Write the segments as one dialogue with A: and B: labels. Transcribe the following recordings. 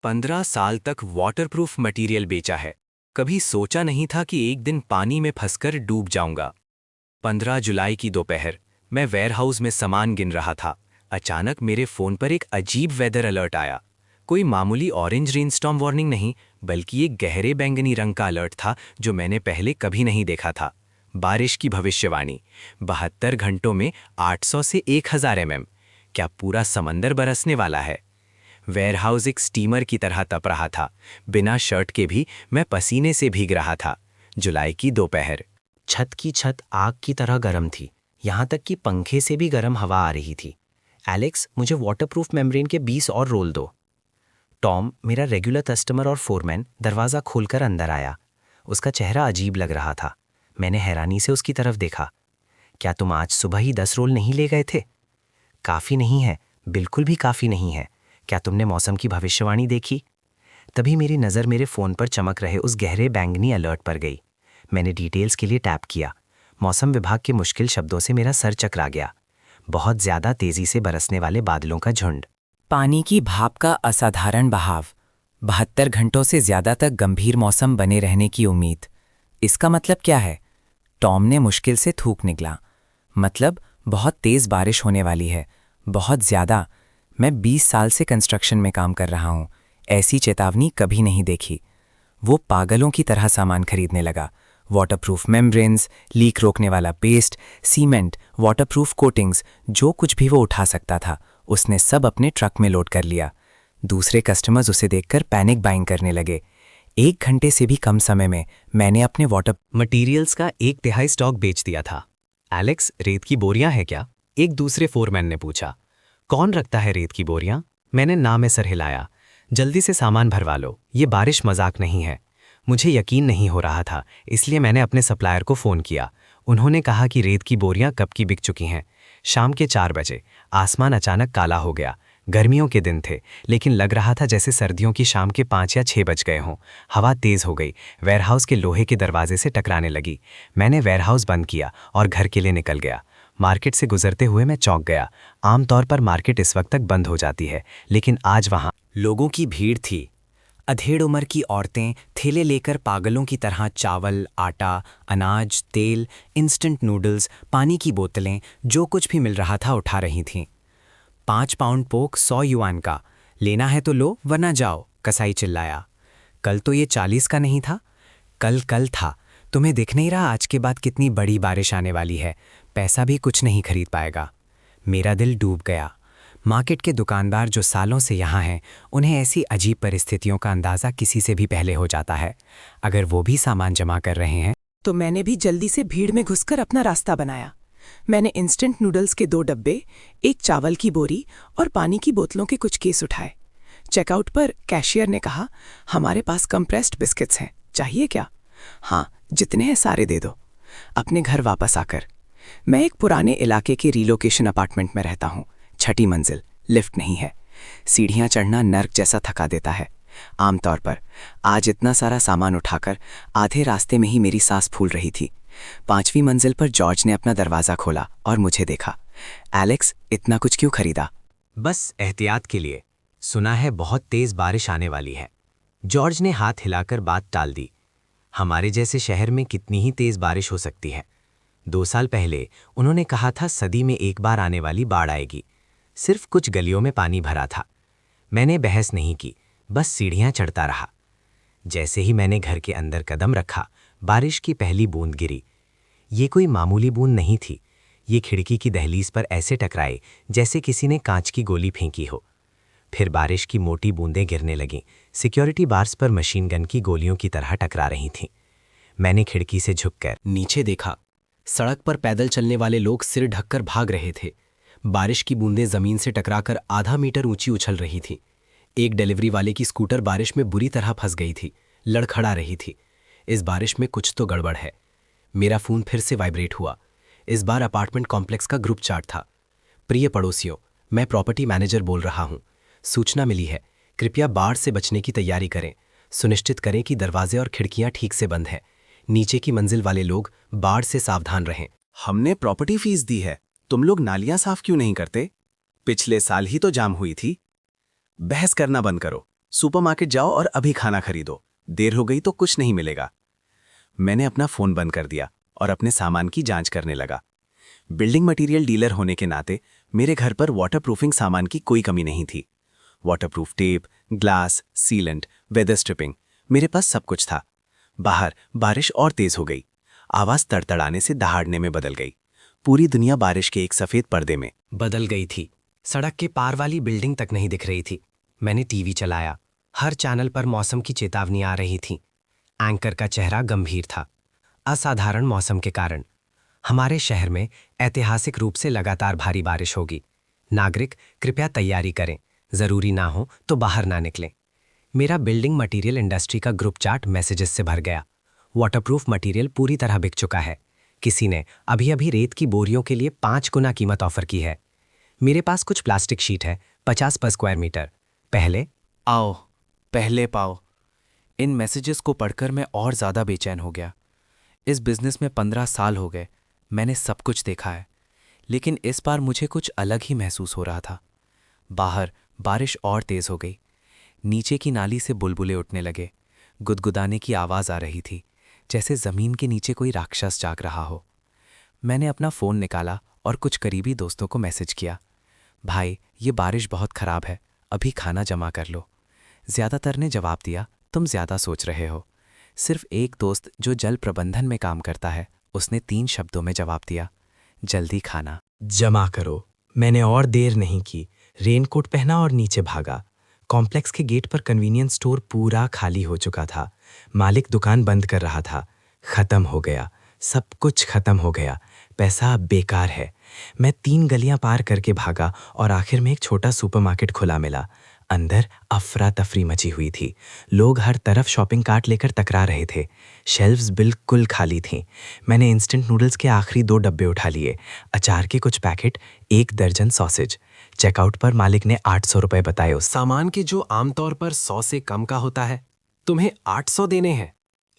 A: 15 साल तक waterproof material बेचा है। कभी सोचा नहीं था कि एक दिन पानी में फंसकर डूब जाऊंगा। 15 जुलाई की दोपहर मैं वेयरहाउस में सामान गिन रहा था। अचानक मेरे फ़ोन पर एक अजीब वेदर अलर्ट आया। कोई मामूली ऑरेंज रेनस्टॉर्म वार्निंग नहीं, बल्कि एक गहरे बैंगनी रंग का अलर्ट था जो मैंने पहले कभी नहीं देखा था। बारिश की भविष्यवाणी, 72 घंटों में 800 से 1000 mm। क्या पूरा समंदर बरसने वाला है? वेयरहाउस एक स्टीमर की तरह तप रहा था। बिना शर्ट के भी मैं पसीने से भीग रहा था। जुलाई की दोपहर।
B: छत की छत आग की तरह गर्म थी, यहाँ तक कि पंखे से भी गर्म हवा आ रही थी। एलेक्स, मुझे वाटरप्रूफ मेम्ब्रेन के 20 और रोल दो। टॉम, मेरा रेगुलर कस्टमर और फोरमैन, दरवाज़ा खोलकर अंदर आया। उसका चेहरा अजीब लग रहा था। मैंने हैरानी से उसकी तरफ देखा। क्या तुम आज सुबह ही 10 रोल नहीं ले गए थे? काफ़ी नहीं है, बिल्कुल भी काफ़ी नहीं है। क्या तुमने मौसम की भविष्यवाणी देखी? तभी मेरी नज़र मेरे फ़ोन पर चमक रहे उस गहरे बैंगनी अलर्ट पर गई। मैंने डिटेल्स के लिए टैप किया। मौसम विभाग के मुश्किल शब्दों से मेरा सर चकरा गया। बहुत ज़्यादा तेज़ी से बरसने वाले बादलों का झुंड,
C: पानी की भाप का असाधारण बहाव, 72 घंटों से ज़्यादा तक गंभीर मौसम बने रहने की उम्मीद। इसका मतलब क्या है? टॉम ने मुश्किल से थूक निकला। मतलब बहुत तेज़ बारिश होने वाली है, बहुत ज़्यादा। मैं 20 साल से कंस्ट्रक्शन में काम कर रहा हूँ, ऐसी चेतावनी कभी नहीं देखी। वो पागलों की तरह सामान खरीदने लगा। वाटरप्रूफ मेम्ब्रेन्स, लीक रोकने वाला पेस्ट, सीमेंट, वाटरप्रूफ कोटिंग्स, जो कुछ भी वो उठा सकता था उसने सब अपने ट्रक में लोड कर लिया। दूसरे कस्टमर्स उसे देखकर पैनिक बाइंग करने लगे। 1 घंटे से भी कम समय में मैंने अपने वाटर
D: मटीरियल्स का 1/3 स्टॉक बेच दिया था। एलेक्स, रेत की बोरियां हैं क्या? एक दूसरे फोरमैन ने पूछा। कौन रखता है रेत की बोरियां? मैंने ना में सर हिलाया। जल्दी से सामान भरवा लो, ये बारिश मजाक नहीं है। मुझे यकीन नहीं हो रहा था, इसलिए मैंने अपने सप्लायर को फ़ोन किया। उन्होंने कहा कि रेत की बोरियां कब की बिक चुकी हैं। शाम के 4 बजे आसमान अचानक काला हो गया। गर्मियों के दिन थे, लेकिन लग रहा था जैसे सर्दियों की शाम के 5 या 6 बज गए हों। हवा तेज़ हो गई, वेयरहाउस के लोहे के दरवाजे से टकराने लगी। मैंने वेयरहाउस बंद किया और घर के लिए निकल गया। मार्केट से गुजरते हुए मैं चौंक गया। आमतौर पर मार्केट इस वक्त तक बंद हो जाती है, लेकिन आज वहाँ
C: लोगों की भीड़ थी। अधेड़ उम्र की औरतें थैले लेकर पागलों की तरह चावल, आटा, अनाज, तेल, इंस्टेंट नूडल्स, पानी की बोतलें, जो कुछ भी मिल रहा था उठा रही थीं। 5 पाउंड पोक 100 युआन का, लेना है तो लो वरना जाओ, कसाई चिल्लाया। कल तो ये 40 का नहीं था। कल था। तुम्हें दिख नहीं रहा आज के बाद कितनी बड़ी बारिश आने वाली है? पैसा भी कुछ नहीं खरीद पाएगा। मेरा दिल डूब गया। मार्केट के दुकानदार जो सालों से यहाँ हैं, उन्हें ऐसी अजीब परिस्थितियों का अंदाज़ा किसी से भी पहले हो जाता है। अगर वो भी सामान जमा कर रहे हैं
E: तो मैंने भी जल्दी से भीड़ में घुसकर अपना रास्ता बनाया। मैंने इंस्टेंट नूडल्स के 2 डब्बे, एक चावल की बोरी और पानी की बोतलों के कुछ केस उठाए। चेकआउट पर कैशियर ने कहा, हमारे पास कंप्रेस्ड बिस्किट्स हैं, चाहिए क्या? हाँ, जितने हैं सारे दे दो। अपने घर वापस आकर मैं एक पुराने इलाके के रिलोकेशन अपार्टमेंट में रहता हूँ। 6ठी मंजिल, लिफ्ट नहीं है। सीढ़ियाँ चढ़ना नर्क जैसा थका देता है। आमतौर पर आज इतना सारा सामान उठाकर आधे रास्ते में ही मेरी सांस फूल रही थी। 5वीं मंजिल पर जॉर्ज ने अपना दरवाज़ा खोला और मुझे देखा। एलेक्स, इतना कुछ क्यों खरीदा?
D: बस एहतियात के लिए। सुना है बहुत तेज बारिश आने वाली है। जॉर्ज ने हाथ हिलाकर बात टाल दी। हमारे जैसे शहर में कितनी ही तेज बारिश हो सकती है। 2 साल पहले उन्होंने कहा था सदी में एक बार आने वाली बाढ़ आएगी। सिर्फ कुछ गलियों में पानी भरा था। मैंने बहस नहीं की, बस सीढ़ियां चढ़ता रहा। जैसे ही मैंने घर के अंदर कदम रखा, बारिश की पहली बूंद गिरी। ये कोई मामूली बूंद नहीं थी। ये खिड़की की दहलीज पर ऐसे टकराए जैसे किसी ने कांच की गोली फेंकी हो। फिर बारिश की मोटी बूंदें गिरने लगीं। सिक्योरिटी बार्स पर मशीन गन की गोलियों की तरह टकरा रही थीं। मैंने खिड़की से झुककर
B: नीचे देखा। सड़क पर पैदल चलने वाले लोग सिर ढककर भाग रहे थे। बारिश की बूंदें जमीन से टकराकर आधा मीटर ऊंची उछल रही थीं। एक डिलीवरी वाले की स्कूटर बारिश में बुरी तरह फंस गई थी, लड़खड़ा रही थी। इस बारिश में कुछ तो गड़बड़ है। मेरा फ़ोन फिर से वाइब्रेट हुआ। इस बार अपार्टमेंट कॉम्प्लेक्स का ग्रुप चार्ट था। प्रिय पड़ोसियों, मैं प्रॉपर्टी मैनेजर बोल रहा हूँ। सूचना मिली है, कृपया बाढ़ से बचने की तैयारी करें। सुनिश्चित करें कि दरवाजे और खिड़कियां ठीक से बंद हैं। नीचे की मंजिल वाले लोग बाढ़ से सावधान रहें।
F: हमने प्रॉपर्टी फीस दी है, तुम लोग नालियां साफ क्यों नहीं करते? पिछले साल ही तो जाम हुई थी। बहस करना बंद करो, सुपरमार्केट जाओ और अभी खाना खरीदो, देर हो गई तो कुछ नहीं मिलेगा। मैंने अपना फोन बंद कर दिया और अपने सामान की जांच करने लगा। बिल्डिंग मटेरियल डीलर होने के नाते मेरे घर पर वाटरप्रूफिंग सामान की कोई कमी नहीं थी। Waterproof tape, glass, sealant, weather stripping, मेरे पास सब कुछ था। बाहर बारिश और तेज हो गई। आवाज तड़तड़ाने से दहाड़ने में बदल गई। पूरी दुनिया बारिश के एक सफेद पर्दे में
B: बदल गई थी। सड़क के पार वाली बिल्डिंग तक नहीं दिख रही थी। मैंने टीवी चलाया। हर चैनल पर मौसम की चेतावनी आ रही थी। एंकर का चेहरा गंभीर था। असाधारण मौसम के कारण हमारे शहर में ऐतिहासिक रूप से लगातार भारी बारिश होगी। नागरिक कृपया तैयारी करें, जरूरी ना हो तो बाहर ना निकलें। मेरा बिल्डिंग मटेरियल इंडस्ट्री का ग्रुप चार्ट मैसेजेस से भर गया। वाटरप्रूफ मटेरियल पूरी तरह बिक चुका है। किसी ने अभी अभी रेत की बोरियों के लिए 5 गुना कीमत ऑफर की है। मेरे पास कुछ प्लास्टिक शीट है, 50 पर स्क्वायर मीटर। पहले
G: आओ, पहले पाओ। इन मैसेजेस को पढ़कर मैं और ज़्यादा बेचैन हो गया। इस बिजनेस में 15 साल हो गए, मैंने सब कुछ देखा है, लेकिन इस बार मुझे कुछ अलग ही महसूस हो रहा था। बाहर बारिश और तेज़ हो गई। नीचे की नाली से बुलबुले उठने लगे। गुदगुदाने की आवाज़ आ रही थी, जैसे ज़मीन के नीचे कोई राक्षस जाग रहा हो। मैंने अपना फ़ोन निकाला और कुछ करीबी दोस्तों को मैसेज किया, भाई ये बारिश बहुत ख़राब है, अभी खाना जमा कर लो। ज़्यादातर ने जवाब दिया, तुम ज़्यादा सोच रहे हो। सिर्फ एक दोस्त जो जल प्रबंधन में काम करता है, उसने 3 शब्दों में जवाब दिया, जल्दी खाना
B: जमा करो। मैंने और देर नहीं की। रेनकोट पहना और नीचे भागा। कॉम्प्लेक्स के गेट पर कन्वीनियंस स्टोर पूरा खाली हो चुका था। मालिक दुकान बंद कर रहा था। खत्म हो गया, सब कुछ खत्म हो गया। पैसा अब बेकार है। मैं 3 गलियां पार करके भागा और आखिर में एक छोटा सुपरमार्केट खुला मिला। अंदर अफरा तफरी मची हुई थी। लोग हर तरफ शॉपिंग कार्ट लेकर टकरा रहे थे। शेल्व्स बिल्कुल खाली थीं। मैंने इंस्टेंट नूडल्स के आखिरी 2 डब्बे उठा लिए, अचार के कुछ पैकेट, 1 दर्जन सॉसेज। चेकआउट पर मालिक ने 800 रुपए बताए। उस सामान के जो आमतौर पर 100 से कम का होता है, तुम्हें 800 देने हैं।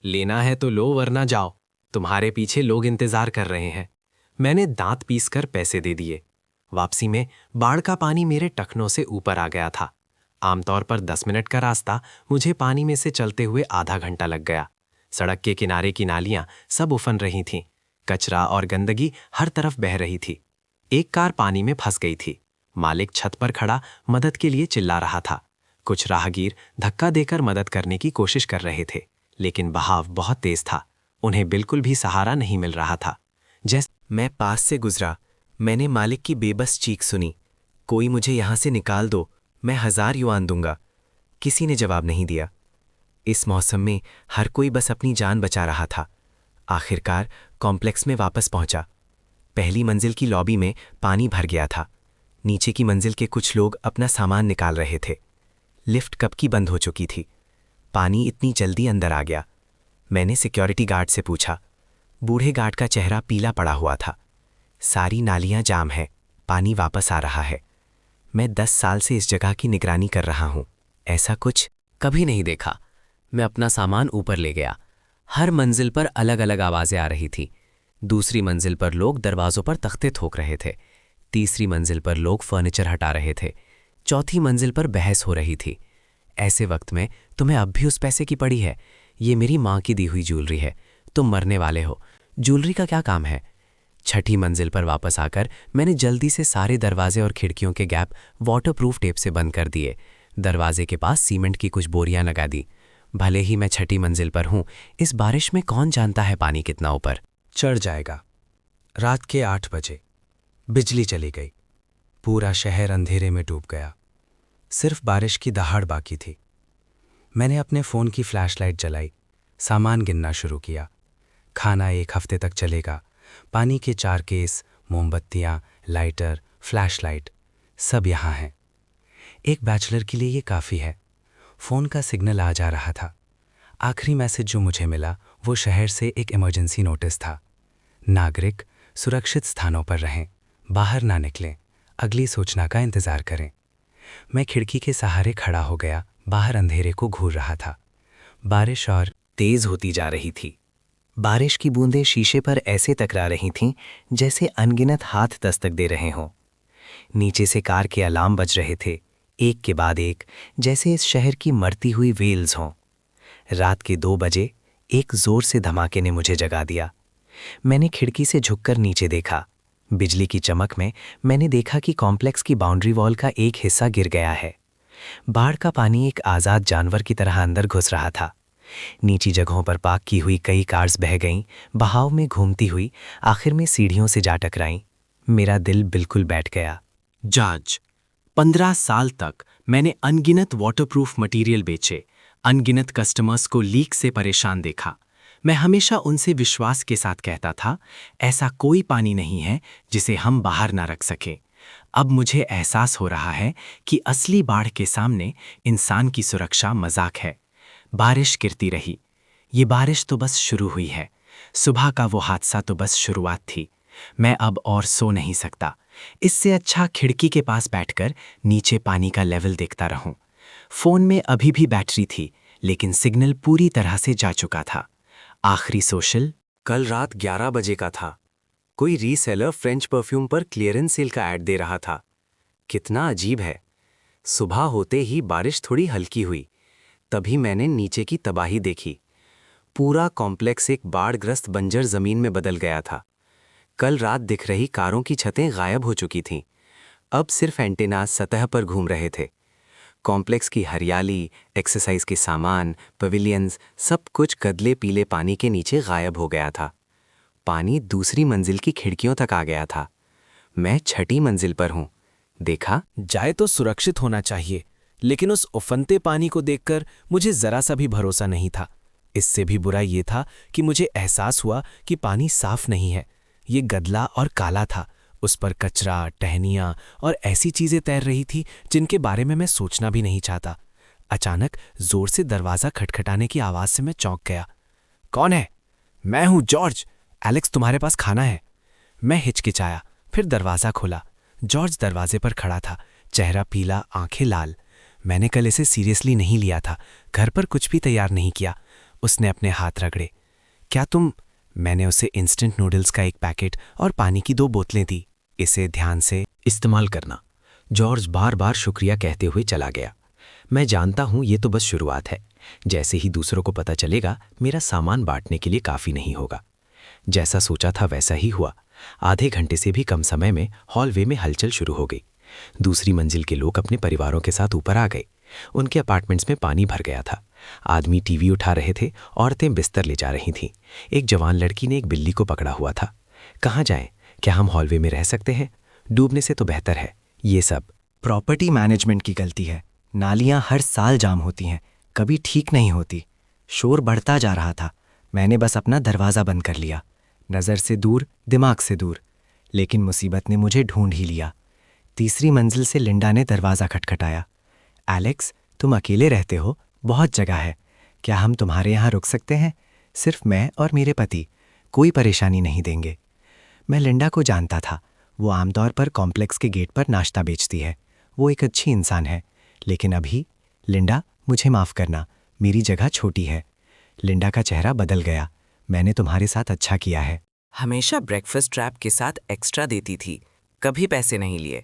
B: लेना है तो लो वरना जाओ, तुम्हारे पीछे लोग इंतजार कर रहे हैं। मैंने दांत पीसकर पैसे दे दिए। वापसी में बाढ़ का पानी मेरे टखनों से ऊपर आ गया था। आमतौर पर 10 मिनट का रास्ता मुझे पानी में से चलते हुए आधा घंटा लग गया। सड़क के किनारे की नालियां सब उफन रही थीं। कचरा और गंदगी हर तरफ बह रही थी। एक कार पानी में फंस गई थी। मालिक छत पर खड़ा मदद के लिए चिल्ला रहा था। कुछ राहगीर धक्का देकर मदद करने की कोशिश कर रहे थे, लेकिन बहाव बहुत तेज था। उन्हें बिल्कुल भी सहारा नहीं मिल रहा था। जैसे मैं पास से गुजरा, मैंने मालिक की बेबस चीख सुनी, कोई मुझे यहां से निकाल दो, मैं 1000 युआन दूंगा। किसी ने जवाब नहीं दिया। इस मौसम में हर कोई बस अपनी जान बचा रहा था। आखिरकार कॉम्प्लेक्स में वापस पहुंचा। पहली मंजिल की लॉबी में पानी भर गया था। नीचे की मंजिल के कुछ लोग अपना सामान निकाल रहे थे। लिफ्ट कब की बंद हो चुकी थी। पानी इतनी जल्दी अंदर आ गया। मैंने सिक्योरिटी गार्ड से पूछा। बूढ़े गार्ड का चेहरा पीला पड़ा हुआ था। सारी नालियां जाम है, पानी वापस आ रहा है। मैं 10 साल से इस जगह की निगरानी कर रहा हूं, ऐसा कुछ कभी नहीं देखा। मैं अपना सामान ऊपर ले गया। हर मंजिल पर अलग अलग आवाजें आ रही थी। दूसरी मंजिल पर लोग दरवाजों पर तख्ते ठोक रहे थे। तीसरी मंजिल पर लोग फर्नीचर हटा रहे थे। चौथी मंजिल पर बहस हो रही थी। ऐसे वक्त में तुम्हें अब भी उस पैसे की पड़ी है? ये मेरी माँ की दी हुई ज्वेलरी है, तुम मरने वाले हो, ज्वेलरी का क्या काम है? छठी मंजिल पर वापस आकर मैंने जल्दी से सारे दरवाजे और खिड़कियों के गैप वाटरप्रूफ टेप से बंद कर दिए। दरवाजे के पास सीमेंट की कुछ बोरियां लगा दी। भले ही मैं छठी मंजिल पर हूं, इस बारिश में कौन जानता है पानी कितना ऊपर
H: चढ़ जाएगा। रात के 8 बजे बिजली चली गई। पूरा शहर अंधेरे में डूब गया। सिर्फ बारिश की दहाड़ बाकी थी। मैंने अपने फ़ोन की फ्लैशलाइट जलाई, सामान गिनना शुरू किया। खाना 1 हफ्ते तक चलेगा। पानी के 4 केस, मोमबत्तियाँ, लाइटर, फ्लैशलाइट, सब यहाँ हैं। एक बैचलर के लिए ये काफ़ी है। फ़ोन का सिग्नल आ जा रहा था। आखिरी मैसेज जो मुझे मिला वो शहर से एक इमरजेंसी नोटिस था। नागरिक सुरक्षित स्थानों पर रहें, बाहर ना निकलें, अगली सूचना का इंतज़ार करें। मैं खिड़की के सहारे खड़ा हो गया। बाहर अंधेरे को घूर रहा था। बारिश और
B: तेज होती जा रही थी। बारिश की बूंदें शीशे पर ऐसे टकरा रही थीं जैसे अनगिनत हाथ दस्तक दे रहे हों। नीचे से कार के अलार्म बज रहे थे। एक के बाद एक, जैसे इस शहर की मरती हुई वेल्स हों। रात के 2 बजे एक जोर से धमाके ने मुझे जगा दिया। मैंने खिड़की से झुककर नीचे देखा। बिजली की चमक में मैंने देखा कि कॉम्प्लेक्स की बाउंड्री वॉल का एक हिस्सा गिर गया है। बाढ़ का पानी एक आज़ाद जानवर की तरह अंदर घुस रहा था। नीची जगहों पर पार्क की हुई कई कार्स बह गईं, बहाव में घूमती हुई आखिर में सीढ़ियों से जा टकराईं। मेरा दिल बिल्कुल बैठ गया।
F: जज, 15 साल तक मैंने अनगिनत वाटरप्रूफ मटेरियल बेचे, अनगिनत कस्टमर्स को लीक से परेशान देखा। मैं हमेशा उनसे विश्वास के साथ कहता था, ऐसा कोई पानी नहीं है जिसे हम बाहर ना रख सकें। अब मुझे एहसास हो रहा है कि असली बाढ़ के सामने इंसान की सुरक्षा मजाक है। बारिश गिरती रही। ये बारिश तो बस शुरू हुई है। सुबह का वो हादसा तो बस शुरुआत थी। मैं अब और सो नहीं सकता। इससे अच्छा खिड़की के पास बैठकर नीचे पानी का लेवल देखता रहूं। फोन में अभी भी बैटरी थी, लेकिन सिग्नल पूरी तरह से जा चुका था। आखिरी सोशल
A: कल रात 11 बजे का था। कोई रीसेलर फ्रेंच परफ्यूम पर क्लियरेंस सेल का ऐड दे रहा था। कितना अजीब है। सुबह होते ही बारिश थोड़ी हल्की हुई। तभी मैंने नीचे की तबाही देखी। पूरा कॉम्प्लेक्स एक बाढ़ग्रस्त बंजर जमीन में बदल गया था। कल रात दिख रही कारों की छतें गायब हो चुकी थीं। अब सिर्फ एंटेनास सतह पर घूम रहे थे। कॉम्प्लेक्स की हरियाली, एक्सरसाइज के सामान, पवेलियंस, सब कुछ कदले पीले पानी के नीचे गायब हो गया था। पानी दूसरी मंजिल की खिड़कियों तक आ गया था। मैं 6ठी मंजिल पर हूं। देखा,
G: जाए तो सुरक्षित होना चाहिए, लेकिन उस उफनते पानी को देखकर मुझे जरा सा भी भरोसा नहीं था। इससे भी बुरा ये था कि मुझे एहसास हुआ कि पानी साफ नहीं है। ये गदला और काला था। उस पर कचरा, टहनियां और ऐसी चीजें तैर रही थी जिनके बारे में मैं सोचना भी नहीं चाहता। अचानक जोर से दरवाजा खटखटाने की आवाज से मैं चौंक गया। कौन है? मैं हूं, जॉर्ज। एलेक्स, तुम्हारे पास खाना है। मैं हिचकिचाया, फिर दरवाजा खोला। जॉर्ज दरवाजे पर खड़ा था, चेहरा पीला, आंखें लाल। मैंने कल इसे सीरियसली नहीं लिया था, घर पर कुछ भी तैयार नहीं किया। उसने अपने हाथ रगड़े। क्या तुम? मैंने उसे इंस्टेंट नूडल्स का एक पैकेट और पानी की 2 बोतलें दी। इसे ध्यान से
B: इस्तेमाल करना। जॉर्ज बार बार शुक्रिया कहते हुए चला गया। मैं जानता हूं ये तो बस शुरुआत है। जैसे ही दूसरों को पता चलेगा, मेरा सामान बांटने के लिए काफ़ी नहीं होगा। जैसा सोचा था वैसा ही हुआ। आधे घंटे से भी कम समय में हॉलवे में हलचल शुरू हो गई। दूसरी मंजिल के लोग अपने परिवारों के साथ ऊपर आ गए। उनके अपार्टमेंट्स में पानी भर गया था। आदमी टीवी उठा रहे थे, औरतें बिस्तर ले जा रही थीं। एक जवान लड़की ने एक बिल्ली को पकड़ा हुआ था। कहाँ जाएं? क्या हम हॉलवे में रह सकते हैं? डूबने से तो बेहतर है। ये सब
I: प्रॉपर्टी मैनेजमेंट की गलती है। नालियां हर साल जाम होती हैं, कभी ठीक नहीं होती। शोर बढ़ता जा रहा था। मैंने बस अपना दरवाज़ा बंद कर लिया, नज़र से दूर, दिमाग से दूर। लेकिन मुसीबत ने मुझे ढूंढ ही लिया। तीसरी मंजिल से लिंडा ने दरवाज़ा खटखटाया। एलेक्स, तुम अकेले रहते हो? बहुत जगह है। क्या हम तुम्हारे यहाँ रुक सकते हैं? सिर्फ मैं और मेरे पति, कोई परेशानी नहीं देंगे। मैं लिंडा को जानता था। वो आमतौर पर कॉम्प्लेक्स के गेट पर नाश्ता बेचती है। वो एक अच्छी इंसान है। लेकिन अभी, लिंडा, मुझे माफ़ करना, मेरी जगह छोटी है। लिंडा का चेहरा बदल गया। मैंने तुम्हारे साथ अच्छा किया है।
C: हमेशा ब्रेकफास्ट ट्रैप के साथ एक्स्ट्रा देती थी, कभी पैसे नहीं लिए।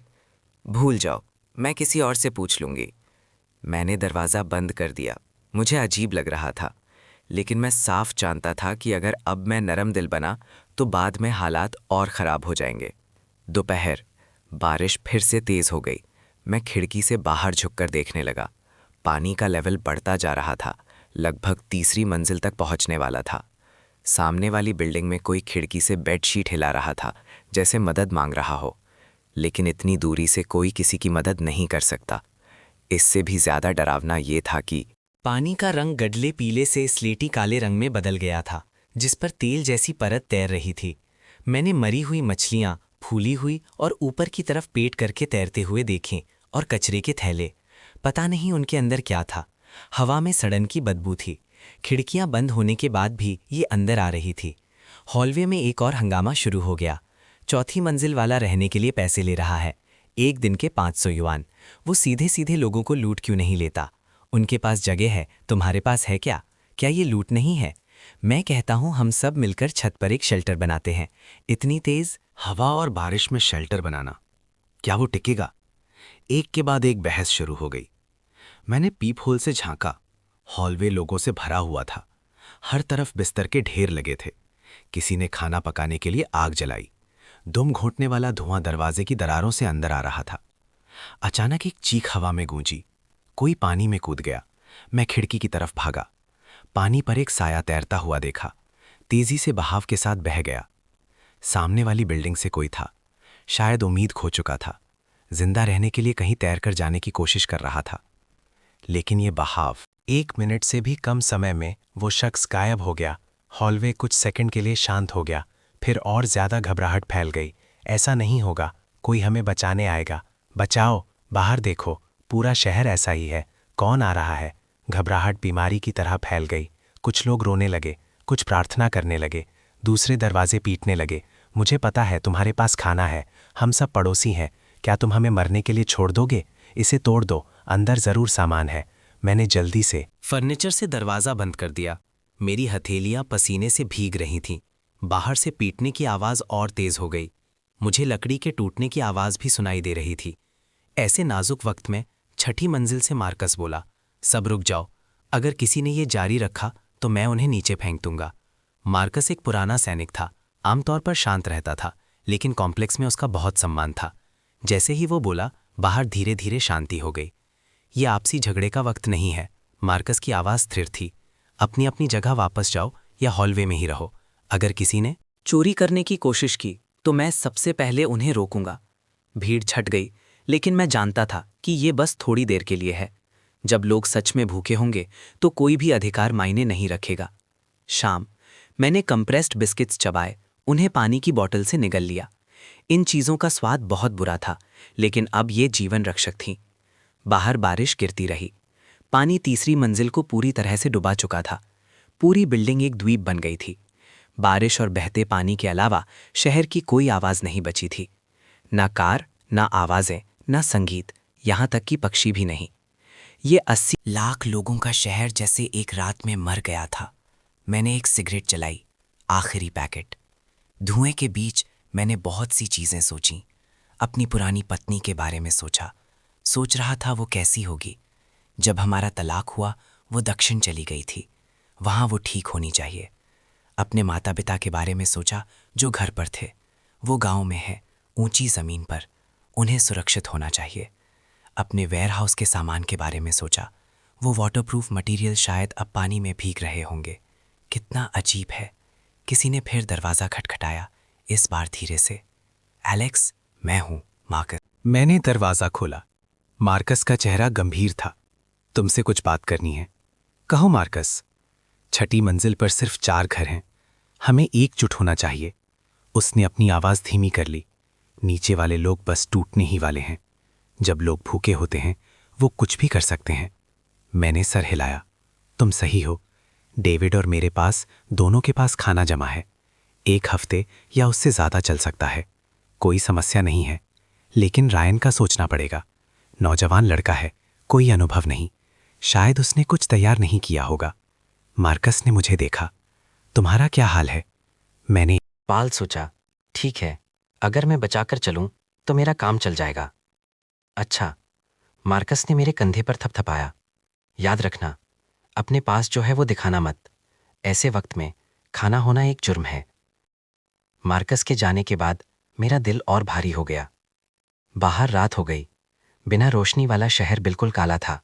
C: भूल जाओ, मैं किसी और से पूछ लूँगी। मैंने दरवाज़ा बंद कर दिया। मुझे अजीब लग रहा था, लेकिन मैं साफ जानता था कि अगर अब मैं नरम दिल बना तो बाद में हालात और ख़राब हो जाएंगे। दोपहर, बारिश फिर से तेज़ हो गई। मैं खिड़की से बाहर झुककर देखने लगा। पानी का लेवल बढ़ता जा रहा था, लगभग तीसरी मंजिल तक पहुंचने वाला था। सामने वाली बिल्डिंग में कोई खिड़की से बेडशीट हिला रहा था, जैसे मदद मांग रहा हो। लेकिन इतनी दूरी से कोई किसी की मदद नहीं कर सकता। इससे भी ज़्यादा डरावना ये था कि
A: पानी का रंग गडले पीले से स्लेटी काले रंग में बदल गया था, जिस पर तेल जैसी परत तैर रही थी। मैंने मरी हुई मछलियां, फूली हुई और ऊपर की तरफ पेट करके तैरते हुए देखें, और कचरे के थैले। पता नहीं उनके अंदर क्या था। हवा में सड़न की बदबू थी। खिड़कियां बंद होने के बाद भी ये अंदर आ रही थी। हॉलवे में एक और हंगामा शुरू हो गया। चौथी मंजिल वाला रहने के लिए पैसे ले रहा है, 1 दिन के 500 युआन। वो सीधे सीधे लोगों को लूट क्यों नहीं लेता? उनके पास जगह है, तुम्हारे पास है क्या? क्या ये लूट नहीं है? मैं कहता हूं हम सब मिलकर छत पर एक शेल्टर बनाते हैं। इतनी तेज
F: हवा और बारिश में शेल्टर बनाना, क्या वो टिकेगा? एक के बाद एक बहस शुरू हो गई। मैंने पीप होल से झांका। हॉलवे लोगों से भरा हुआ था। हर तरफ बिस्तर के ढेर लगे थे। किसी ने खाना पकाने के लिए आग जलाई। दुम घोंटने वाला धुआं दरवाजे की दरारों से अंदर आ रहा था। अचानक एक चीख हवा में गूंजी। कोई पानी में कूद गया। मैं खिड़की की तरफ भागा। पानी पर एक साया तैरता हुआ देखा। तेजी से बहाव के साथ बह गया। सामने वाली बिल्डिंग से कोई था। शायद उम्मीद खो चुका था। जिंदा रहने के लिए कहीं तैरकर जाने की कोशिश कर रहा था। लेकिन ये बहाव,
H: 1 मिनट से भी कम समय में वो शख्स गायब हो गया। हॉलवे कुछ सेकंड के लिए शांत हो गया। फिर और ज्यादा घबराहट फैल गई। ऐसा नहीं होगा, कोई हमें बचाने आएगा। बचाओ, बाहर देखो, पूरा शहर ऐसा ही है। कौन आ रहा है? घबराहट बीमारी की तरह फैल गई। कुछ लोग रोने लगे, कुछ प्रार्थना करने लगे, दूसरे दरवाजे पीटने लगे। मुझे पता है तुम्हारे पास खाना है, हम सब पड़ोसी हैं। क्या तुम हमें मरने के लिए छोड़ दोगे? इसे तोड़ दो, अंदर जरूर सामान है। मैंने जल्दी से
A: फर्नीचर से दरवाज़ा बंद कर दिया। मेरी हथेलियां पसीने से भीग रही थीं। बाहर से पीटने की आवाज़ और तेज़ हो गई। मुझे लकड़ी के टूटने की आवाज़ भी सुनाई दे रही थी। ऐसे नाजुक वक्त में 6ठी मंजिल से मार्कस बोला, सब रुक जाओ। अगर किसी ने ये जारी रखा तो मैं उन्हें नीचे फेंक दूंगा। मार्कस एक पुराना सैनिक था। आमतौर पर शांत रहता था, लेकिन कॉम्प्लेक्स में उसका बहुत सम्मान था। जैसे ही वो बोला, बाहर धीरे धीरे शांति हो गई। ये आपसी झगड़े का वक्त नहीं है। मार्कस की आवाज़ स्थिर थी। अपनी अपनी जगह वापस जाओ या हॉलवे में ही रहो। अगर किसी ने चोरी करने की कोशिश की तो मैं सबसे पहले उन्हें रोकूंगा। भीड़ छट गई, लेकिन मैं जानता था कि ये बस थोड़ी देर के लिए है। जब लोग सच में भूखे होंगे तो कोई भी अधिकार मायने नहीं रखेगा। शाम, मैंने कंप्रेस्ड बिस्किट्स चबाए, उन्हें पानी की बोतल से निगल लिया। इन चीज़ों का स्वाद बहुत बुरा था, लेकिन अब ये जीवन रक्षक थीं। बाहर बारिश गिरती रही। पानी तीसरी मंजिल को पूरी तरह से डुबा चुका था। पूरी बिल्डिंग एक द्वीप बन गई थी। बारिश और बहते पानी के अलावा शहर की कोई आवाज़ नहीं बची थी। ना कार, ना आवाज़ें, ना संगीत, यहाँ तक कि पक्षी भी नहीं। ये 80 लाख लोगों का शहर जैसे एक रात में मर गया था। मैंने एक सिगरेट जलाई, आखिरी पैकेट। धुएं के बीच मैंने बहुत सी चीज़ें सोचीं। अपनी पुरानी पत्नी के बारे में सोचा। सोच रहा था वो कैसी होगी। जब हमारा तलाक हुआ वो दक्षिण चली गई थी। वहाँ वो ठीक होनी चाहिए। अपने माता पिता के बारे में सोचा जो घर पर थे। वो गांव में है, ऊंची ज़मीन पर। उन्हें सुरक्षित होना चाहिए। अपने वेयरहाउस के सामान के बारे में सोचा। वो वाटरप्रूफ मटेरियल शायद अब पानी में भीग रहे होंगे। कितना अजीब है। किसी ने फिर दरवाज़ा खटखटाया, इस बार धीरे से। एलेक्स, मैं हूँ, मार्कस।
H: मैंने दरवाज़ा खोला। मार्कस का चेहरा गंभीर था। तुमसे कुछ बात करनी है। कहो मार्कस। 6ठी मंजिल पर सिर्फ 4 घर हैं। हमें एकजुट होना चाहिए। उसने अपनी आवाज़ धीमी कर ली। नीचे वाले लोग बस टूटने ही वाले हैं। जब लोग भूखे होते हैं वो कुछ भी कर सकते हैं। मैंने सर हिलाया। तुम सही हो। डेविड और मेरे पास, दोनों के पास खाना जमा है। 1 हफ्ते या उससे ज़्यादा चल सकता है। कोई समस्या नहीं है। लेकिन रायन का सोचना पड़ेगा। नौजवान लड़का है, कोई अनुभव नहीं। शायद उसने कुछ तैयार नहीं किया होगा। मार्कस ने मुझे देखा। तुम्हारा क्या हाल है? मैंने
I: पाल सोचा, ठीक है, अगर मैं बचाकर चलूं तो मेरा काम चल जाएगा। अच्छा। मार्कस ने मेरे कंधे पर थपथपाया। याद रखना, अपने पास जो है वो दिखाना मत। ऐसे वक्त में खाना होना एक जुर्म है। मार्कस के जाने के बाद मेरा दिल और भारी हो गया। बाहर रात हो गई। बिना रोशनी वाला शहर बिल्कुल काला था।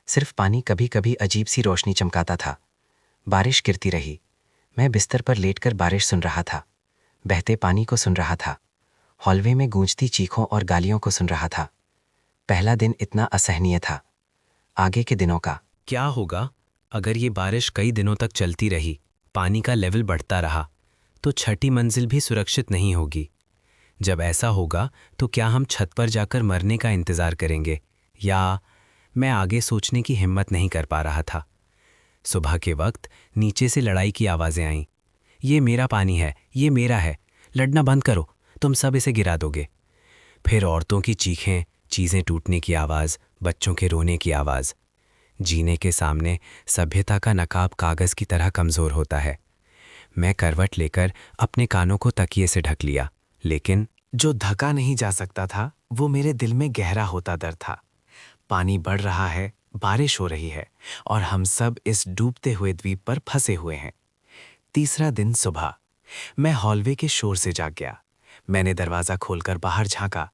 I: सिर्फ पानी कभी कभी अजीब सी रोशनी चमकाता था। बारिश गिरती रही। मैं बिस्तर पर लेटकर बारिश सुन रहा था। बहते पानी को सुन रहा था। हॉलवे में गूंजती चीखों और गालियों को सुन रहा था। पहला दिन इतना असहनीय था। आगे के दिनों का
A: क्या होगा अगर ये बारिश कई दिनों तक चलती रही, पानी का लेवल बढ़ता रहा, तो 6ठी मंजिल भी सुरक्षित नहीं होगी। जब ऐसा होगा तो क्या हम छत पर जाकर मरने का इंतज़ार करेंगे, या मैं आगे सोचने की हिम्मत नहीं कर पा रहा था। सुबह के वक्त नीचे से लड़ाई की आवाज़ें आईं। ये मेरा पानी है, ये मेरा है, लड़ना बंद करो, तुम सब इसे गिरा दोगे। फिर औरतों की चीखें, चीज़ें टूटने की आवाज़, बच्चों के रोने की आवाज़। जीने के सामने सभ्यता का नकाब कागज़ की तरह कमज़ोर होता है। मैं करवट लेकर अपने कानों को तकिए से ढक लिया, लेकिन
H: जो ढका नहीं जा सकता था
F: वो मेरे दिल में गहरा होता दर्द था। पानी बढ़ रहा है, बारिश हो रही है और हम सब इस डूबते हुए द्वीप पर फंसे हुए हैं। तीसरा दिन सुबह, मैं हॉलवे के शोर से जाग गया। मैंने दरवाज़ा खोलकर बाहर झांका।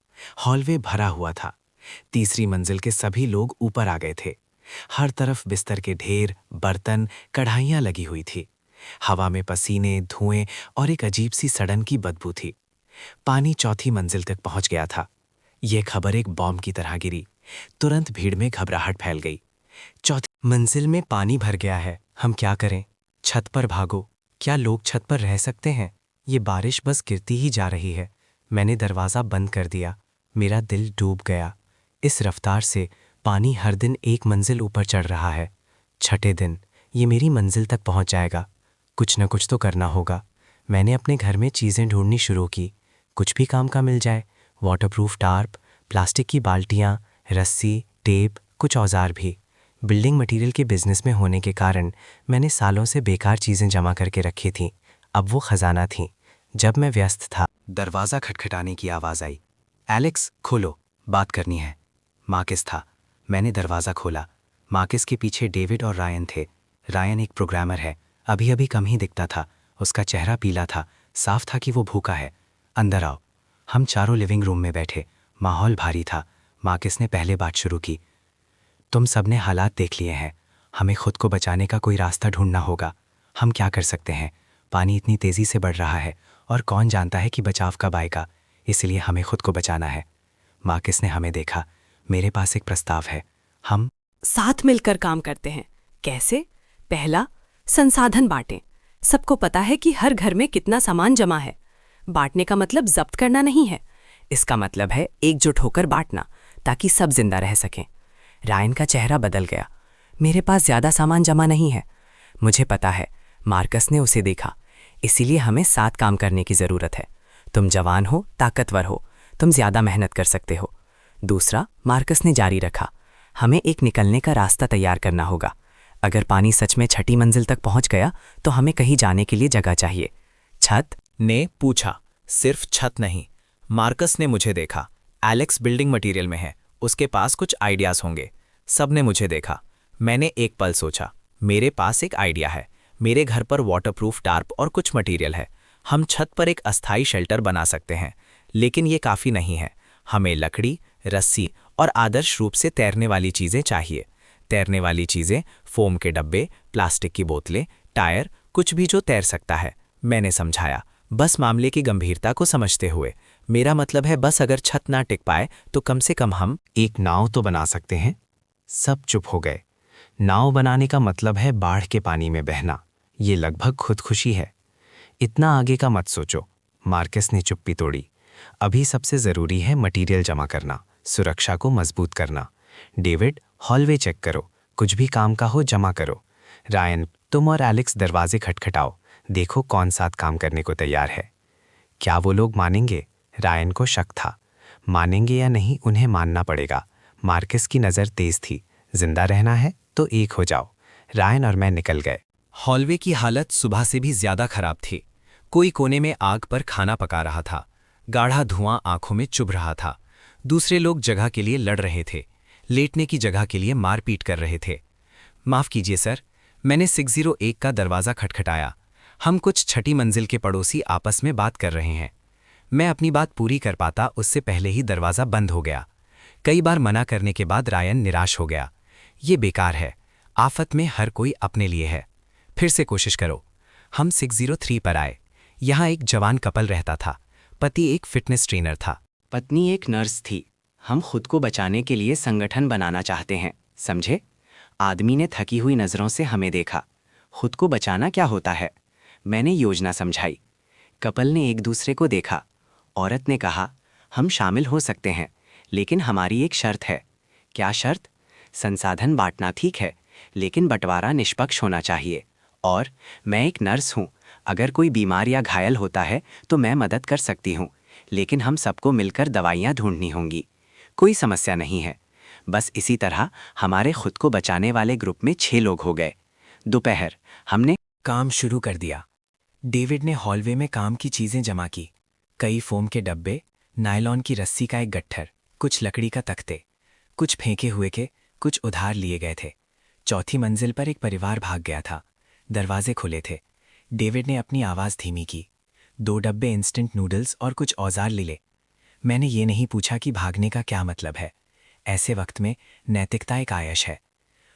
F: हॉलवे भरा हुआ था। तीसरी मंजिल के सभी लोग ऊपर आ गए थे। हर तरफ बिस्तर के ढेर, बर्तन, कढ़ाइयाँ लगी हुई थी। हवा में पसीने, धुएं और एक अजीब सी सड़न की बदबू थी। पानी चौथी मंजिल तक पहुंच गया था। यह खबर एक बॉम्ब की तरह गिरी। तुरंत भीड़ में घबराहट फैल गई। चौथी
A: मंजिल में पानी भर गया है, हम क्या करें? छत पर भागो। क्या लोग छत पर रह सकते हैं? ये बारिश बस गिरती ही जा रही है। मैंने दरवाज़ा बंद कर दिया। मेरा दिल डूब गया। इस रफ्तार से पानी हर दिन एक मंजिल ऊपर चढ़ रहा है। छठे दिन ये मेरी मंजिल तक पहुंच जाएगा। कुछ न कुछ तो करना होगा। मैंने अपने घर में चीज़ें ढूंढनी शुरू की। कुछ भी काम का मिल जाए। वाटरप्रूफ टार्प, प्लास्टिक की बाल्टियाँ, रस्सी, टेप, कुछ औजार भी। बिल्डिंग मटेरियल के बिजनेस में होने के कारण मैंने सालों से बेकार चीज़ें जमा करके रखी थीं। अब वो खजाना थीं। जब मैं व्यस्त था,
F: दरवाज़ा खटखटाने की आवाज़ आई। एलेक्स, खोलो, बात करनी है। मार्कस था। मैंने दरवाज़ा खोला। मार्कस के पीछे डेविड और रायन थे। रायन एक प्रोग्रामर है। अभी अभी कम ही दिखता था। उसका चेहरा पीला था। साफ था कि वो भूखा है। अंदर आओ। हम चारों लिविंग रूम में बैठे। माहौल भारी था। मार्कस ने पहले बात शुरू की। तुम सबने हालात देख लिए हैं। हमें खुद को बचाने का कोई रास्ता ढूंढना होगा। हम क्या कर सकते हैं? पानी इतनी तेज़ी से बढ़ रहा है और कौन जानता है कि बचाव कब आएगा। इसलिए हमें खुद को बचाना है। मार्कस ने हमें देखा। मेरे पास एक प्रस्ताव है। हम
J: साथ मिलकर काम करते हैं। कैसे? पहला, संसाधन बांटें। सबको पता है कि हर घर में कितना सामान जमा है। बांटने का मतलब जब्त करना नहीं है। इसका मतलब है एकजुट होकर बांटना, ताकि सब जिंदा रह सकें। रायन का चेहरा बदल गया। मेरे पास ज्यादा सामान जमा नहीं है। मुझे पता है, मार्कस ने उसे देखा। इसीलिए हमें साथ काम करने की जरूरत है। तुम जवान हो, ताकतवर हो, तुम ज्यादा मेहनत कर सकते हो। दूसरा, मार्कस ने जारी रखा, हमें एक निकलने का रास्ता तैयार करना होगा। अगर पानी सच में छठी मंजिल तक पहुंच गया तो हमें कहीं जाने के लिए जगह चाहिए। छत
A: ने पूछा। सिर्फ छत नहीं। मार्कस ने मुझे देखा। एलेक्स बिल्डिंग मटेरियल में है, उसके पास कुछ आइडियाज़ होंगे। सब ने मुझे देखा। मैंने एक पल सोचा, मेरे पास एक आइडिया है। मेरे घर पर वाटरप्रूफ टार्प और कुछ मटेरियल है। हम छत पर एक अस्थायी शेल्टर बना सकते हैं। लेकिन ये काफ़ी नहीं है। हमें लकड़ी, रस्सी और आदर्श रूप से तैरने वाली चीज़ें चाहिए। तैरने वाली चीज़ें, फोम के डब्बे, प्लास्टिक की बोतलें, टायर, कुछ भी जो तैर सकता है। मैंने समझाया, बस मामले की गंभीरता को समझते हुए। मेरा मतलब है, बस अगर छत ना टिक पाए तो कम से कम हम
F: एक नाव तो बना सकते हैं। सब चुप हो गए। नाव बनाने का मतलब है बाढ़ के पानी में बहना। ये लगभग खुदकुशी है। इतना आगे का मत सोचो। मार्कस ने चुप्पी तोड़ी। अभी सबसे ज़रूरी है मटेरियल जमा करना, सुरक्षा को मजबूत करना। डेविड, हॉलवे चेक करो। कुछ भी काम का हो जमा करो। रायन, तुम और एलेक्स दरवाजे खटखटाओ। देखो कौन साथ काम करने को तैयार है। क्या वो लोग मानेंगे? रायन को शक था। मानेंगे या नहीं, उन्हें मानना पड़ेगा। मार्कस की नज़र तेज थी। जिंदा रहना है तो एक हो जाओ। रायन और मैं निकल गए।
A: हॉलवे की हालत सुबह से भी ज्यादा खराब थी। कोई कोने में आग पर खाना पका रहा था। गाढ़ा धुआं आंखों में चुभ रहा था। दूसरे लोग जगह के लिए लड़ रहे थे। लेटने की जगह के लिए मारपीट कर रहे थे। माफ़ कीजिए सर, मैंने 601 का दरवाज़ा खटखटाया। हम कुछ छठी मंजिल के पड़ोसी आपस में बात कर रहे हैं। मैं अपनी बात पूरी कर पाता उससे पहले ही दरवाज़ा बंद हो गया। कई बार मना करने के बाद रायन निराश हो गया। ये बेकार है। आफत में हर कोई अपने लिए है। फिर से कोशिश करो। हम 603 पर आए। यहाँ एक जवान कपल रहता था। पति एक फिटनेस ट्रेनर था।
B: पत्नी एक नर्स थी। हम खुद को बचाने के लिए संगठन बनाना चाहते हैं, समझे? आदमी ने थकी हुई नज़रों से हमें देखा। खुद को बचाना क्या होता है? मैंने योजना समझाई। कपल ने एक दूसरे को देखा। औरत ने कहा, हम शामिल हो सकते हैं, लेकिन हमारी एक शर्त है। क्या शर्त? संसाधन बांटना ठीक है, लेकिन बंटवारा निष्पक्ष होना चाहिए। और मैं एक नर्स हूँ। अगर कोई बीमार या घायल होता है तो मैं मदद कर सकती हूँ, लेकिन हम सबको मिलकर दवाइयाँ ढूंढनी होंगी। कोई समस्या नहीं है। बस इसी तरह हमारे खुद को बचाने वाले ग्रुप में 6 लोग हो गए। दोपहर हमने
A: काम शुरू कर दिया। डेविड ने हॉलवे में काम की चीज़ें जमा की। कई फोम के डब्बे, नायलॉन की रस्सी का एक गट्ठर, कुछ लकड़ी का तख्ते, कुछ फेंके हुए के, कुछ उधार लिए गए थे। चौथी मंजिल पर एक परिवार भाग गया था। दरवाजे खुले थे। डेविड ने अपनी आवाज़ धीमी की। 2 डब्बे इंस्टेंट नूडल्स और कुछ औजार ले ले। मैंने ये नहीं पूछा कि भागने का क्या मतलब है। ऐसे वक्त में नैतिकता एक आयश है।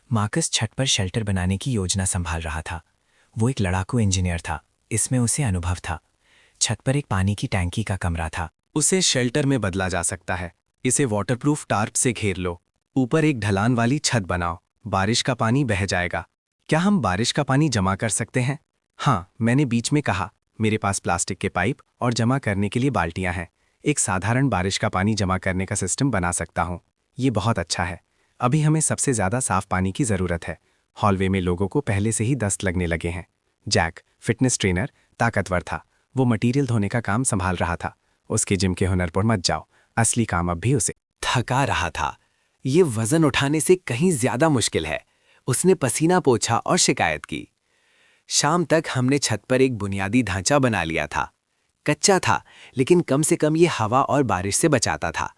A: मार्कस छत पर शेल्टर बनाने की योजना संभाल रहा था। वो एक लड़ाकू इंजीनियर था, इसमें उसे अनुभव था। छत पर एक पानी की टैंकी का कमरा था।
F: उसे शेल्टर में बदला जा सकता है। इसे वाटरप्रूफ टार्प से घेर लो। ऊपर एक ढलान वाली छत बनाओ। बारिश का पानी बह जाएगा। क्या हम बारिश का पानी जमा कर सकते हैं? हाँ, मैंने बीच में कहा। मेरे पास प्लास्टिक के पाइप और जमा करने के लिए बाल्टियां हैं। एक साधारण बारिश का पानी जमा करने का सिस्टम बना सकता हूँ। ये बहुत अच्छा है। अभी हमें सबसे ज़्यादा साफ पानी की ज़रूरत है। हॉलवे में लोगों को पहले से ही दस्त लगने लगे हैं। जैक, फिटनेस ट्रेनर, ताकतवर था। वो मटीरियल धोने का काम संभाल रहा था। उसके जिम के हुनर पर मत जाओ, असली काम अब भी उसे
D: थका रहा था। ये वजन उठाने से कहीं ज्यादा मुश्किल है। उसने पसीना पोंछा और शिकायत की। शाम तक हमने छत पर एक बुनियादी ढांचा बना लिया था। कच्चा था, लेकिन कम से कम ये हवा और बारिश से बचाता था।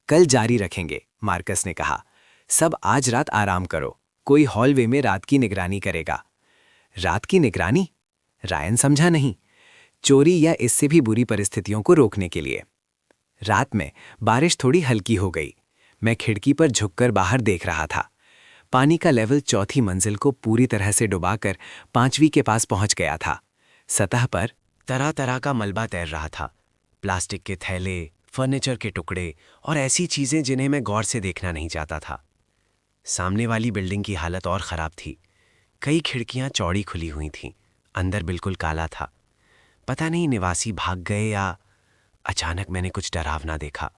D: कल जारी रखेंगे, मार्कस ने कहा। सब आज रात आराम करो। कोई हॉलवे में रात की निगरानी करेगा। रात की निगरानी? रायन समझा नहीं। चोरी या इससे भी बुरी परिस्थितियों को रोकने के लिए। रात में बारिश थोड़ी हल्की हो गई। मैं खिड़की पर झुककर बाहर देख रहा था। पानी का लेवल चौथी मंजिल को पूरी तरह से डुबाकर 5वीं के पास पहुंच गया था। सतह पर
A: तरह तरह का मलबा तैर रहा था। प्लास्टिक के थैले, फर्नीचर के टुकड़े और ऐसी चीजें जिन्हें मैं गौर से देखना नहीं चाहता था। सामने वाली बिल्डिंग की हालत और खराब थी। कई खिड़कियां चौड़ी खुली हुई थीं। अंदर बिल्कुल काला था। पता नहीं निवासी भाग गए या अचानक मैंने कुछ डरावना देखा।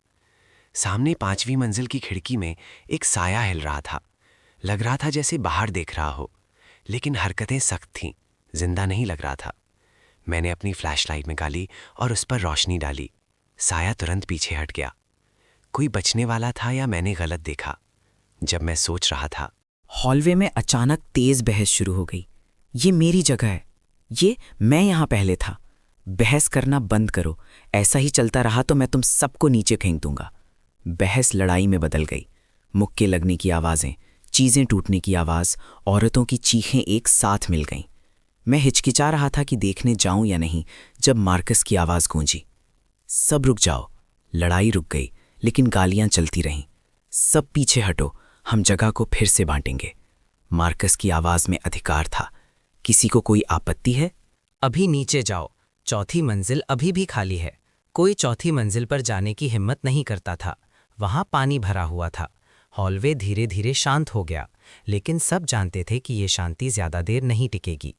A: सामने 5वीं मंजिल की खिड़की में एक साया हिल रहा था। लग रहा था जैसे बाहर देख रहा हो, लेकिन हरकतें सख्त थीं, जिंदा नहीं लग रहा था। मैंने अपनी फ्लैशलाइट निकाली और उस पर रोशनी डाली। साया तुरंत पीछे हट गया। कोई बचने वाला था या मैंने गलत देखा? जब मैं सोच रहा था,
C: हॉलवे में अचानक तेज बहस शुरू हो गई। ये मेरी जगह है, ये मैं यहां पहले था। बहस करना बंद करो। ऐसा ही चलता रहा तो मैं तुम सबको नीचे फेंक दूंगा। बहस लड़ाई में बदल गई। मुक्के लगने की आवाज़ें, चीज़ें टूटने की आवाज़, औरतों की चीखें एक साथ मिल गईं। मैं हिचकिचा रहा था कि देखने जाऊं या नहीं, जब मार्कस की आवाज़ गूंजी। सब रुक जाओ। लड़ाई रुक गई, लेकिन गालियां चलती रहीं। सब पीछे हटो, हम जगह को फिर से बांटेंगे। मार्कस की आवाज़ में अधिकार था। किसी को कोई आपत्ति है?
B: अभी नीचे जाओ। चौथी मंजिल अभी भी खाली है। कोई चौथी मंजिल पर जाने की हिम्मत नहीं करता था। वहां पानी भरा हुआ था। हॉलवे धीरे धीरे शांत हो गया, लेकिन सब जानते थे कि ये शांति ज्यादा देर नहीं टिकेगी।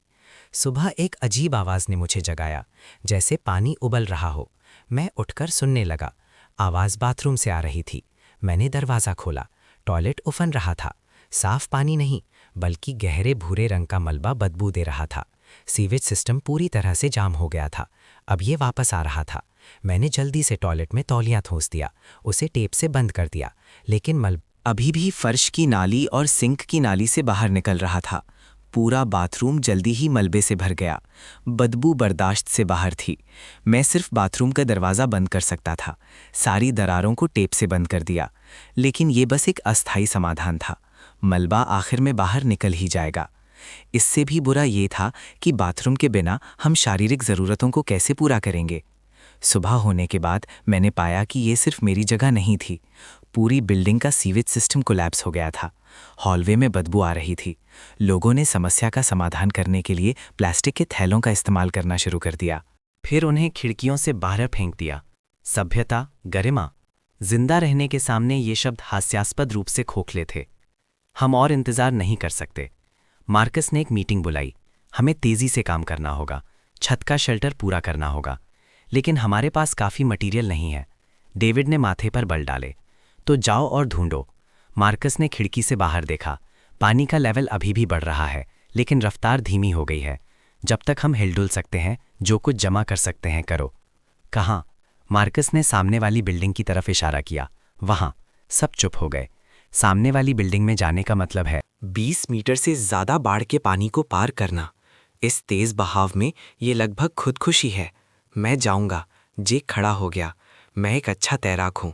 B: सुबह एक अजीब आवाज ने मुझे जगाया, जैसे पानी उबल रहा हो। मैं उठकर सुनने लगा। आवाज बाथरूम से आ रही थी। मैंने दरवाज़ा खोला। टॉयलेट उफन रहा था। साफ पानी नहीं, बल्कि गहरे भूरे रंग का मलबा बदबू दे रहा था। सीवेज सिस्टम पूरी तरह से जाम हो गया था। अब ये वापस आ रहा था। मैंने जल्दी से टॉयलेट में तौलिया ठूंस दिया, उसे टेप से बंद कर दिया, लेकिन मलबा
A: अभी भी फर्श की नाली और सिंक की नाली से बाहर निकल रहा था। पूरा बाथरूम जल्दी ही मलबे से भर गया। बदबू बर्दाश्त से बाहर थी। मैं सिर्फ बाथरूम का दरवाज़ा बंद कर सकता था। सारी दरारों को टेप से बंद कर दिया, लेकिन ये बस एक अस्थायी समाधान था। मलबा आखिर में बाहर निकल ही जाएगा। इससे भी बुरा ये था कि बाथरूम के बिना हम शारीरिक ज़रूरतों को कैसे पूरा करेंगे। सुबह होने के बाद मैंने पाया कि ये सिर्फ मेरी जगह नहीं थी। पूरी बिल्डिंग का सीवेज सिस्टम कोलैप्स हो गया था। हॉलवे में बदबू आ रही थी। लोगों ने समस्या का समाधान करने के लिए प्लास्टिक के थैलों का इस्तेमाल करना शुरू कर दिया। फिर उन्हें खिड़कियों से बाहर फेंक दिया। सभ्यता, गरिमा, जिंदा रहने के सामने ये शब्द हास्यास्पद रूप से खोखले थे। हम और इंतज़ार नहीं कर सकते। मार्कस ने एक मीटिंग बुलाई। हमें तेज़ी से काम करना होगा। छत का शेल्टर पूरा करना होगा, लेकिन हमारे पास काफ़ी मटीरियल नहीं है। डेविड ने माथे पर बल डाले। तो जाओ और ढूंढो। मार्कस ने खिड़की से बाहर देखा। पानी का लेवल अभी भी बढ़ रहा है, लेकिन रफ्तार धीमी हो गई है। जब तक हम हिलडुल सकते हैं, जो कुछ जमा कर सकते हैं करो। कहाँ? मार्कस ने सामने वाली बिल्डिंग की तरफ इशारा किया। वहाँ। सब चुप हो गए। सामने वाली बिल्डिंग में जाने का मतलब है
D: 20 मीटर से ज़्यादा बाढ़ के पानी को पार करना। इस तेज़ बहाव में ये लगभग खुदकुशी है। मैं जाऊंगा। जेक खड़ा हो गया। मैं एक अच्छा तैराक हूँ।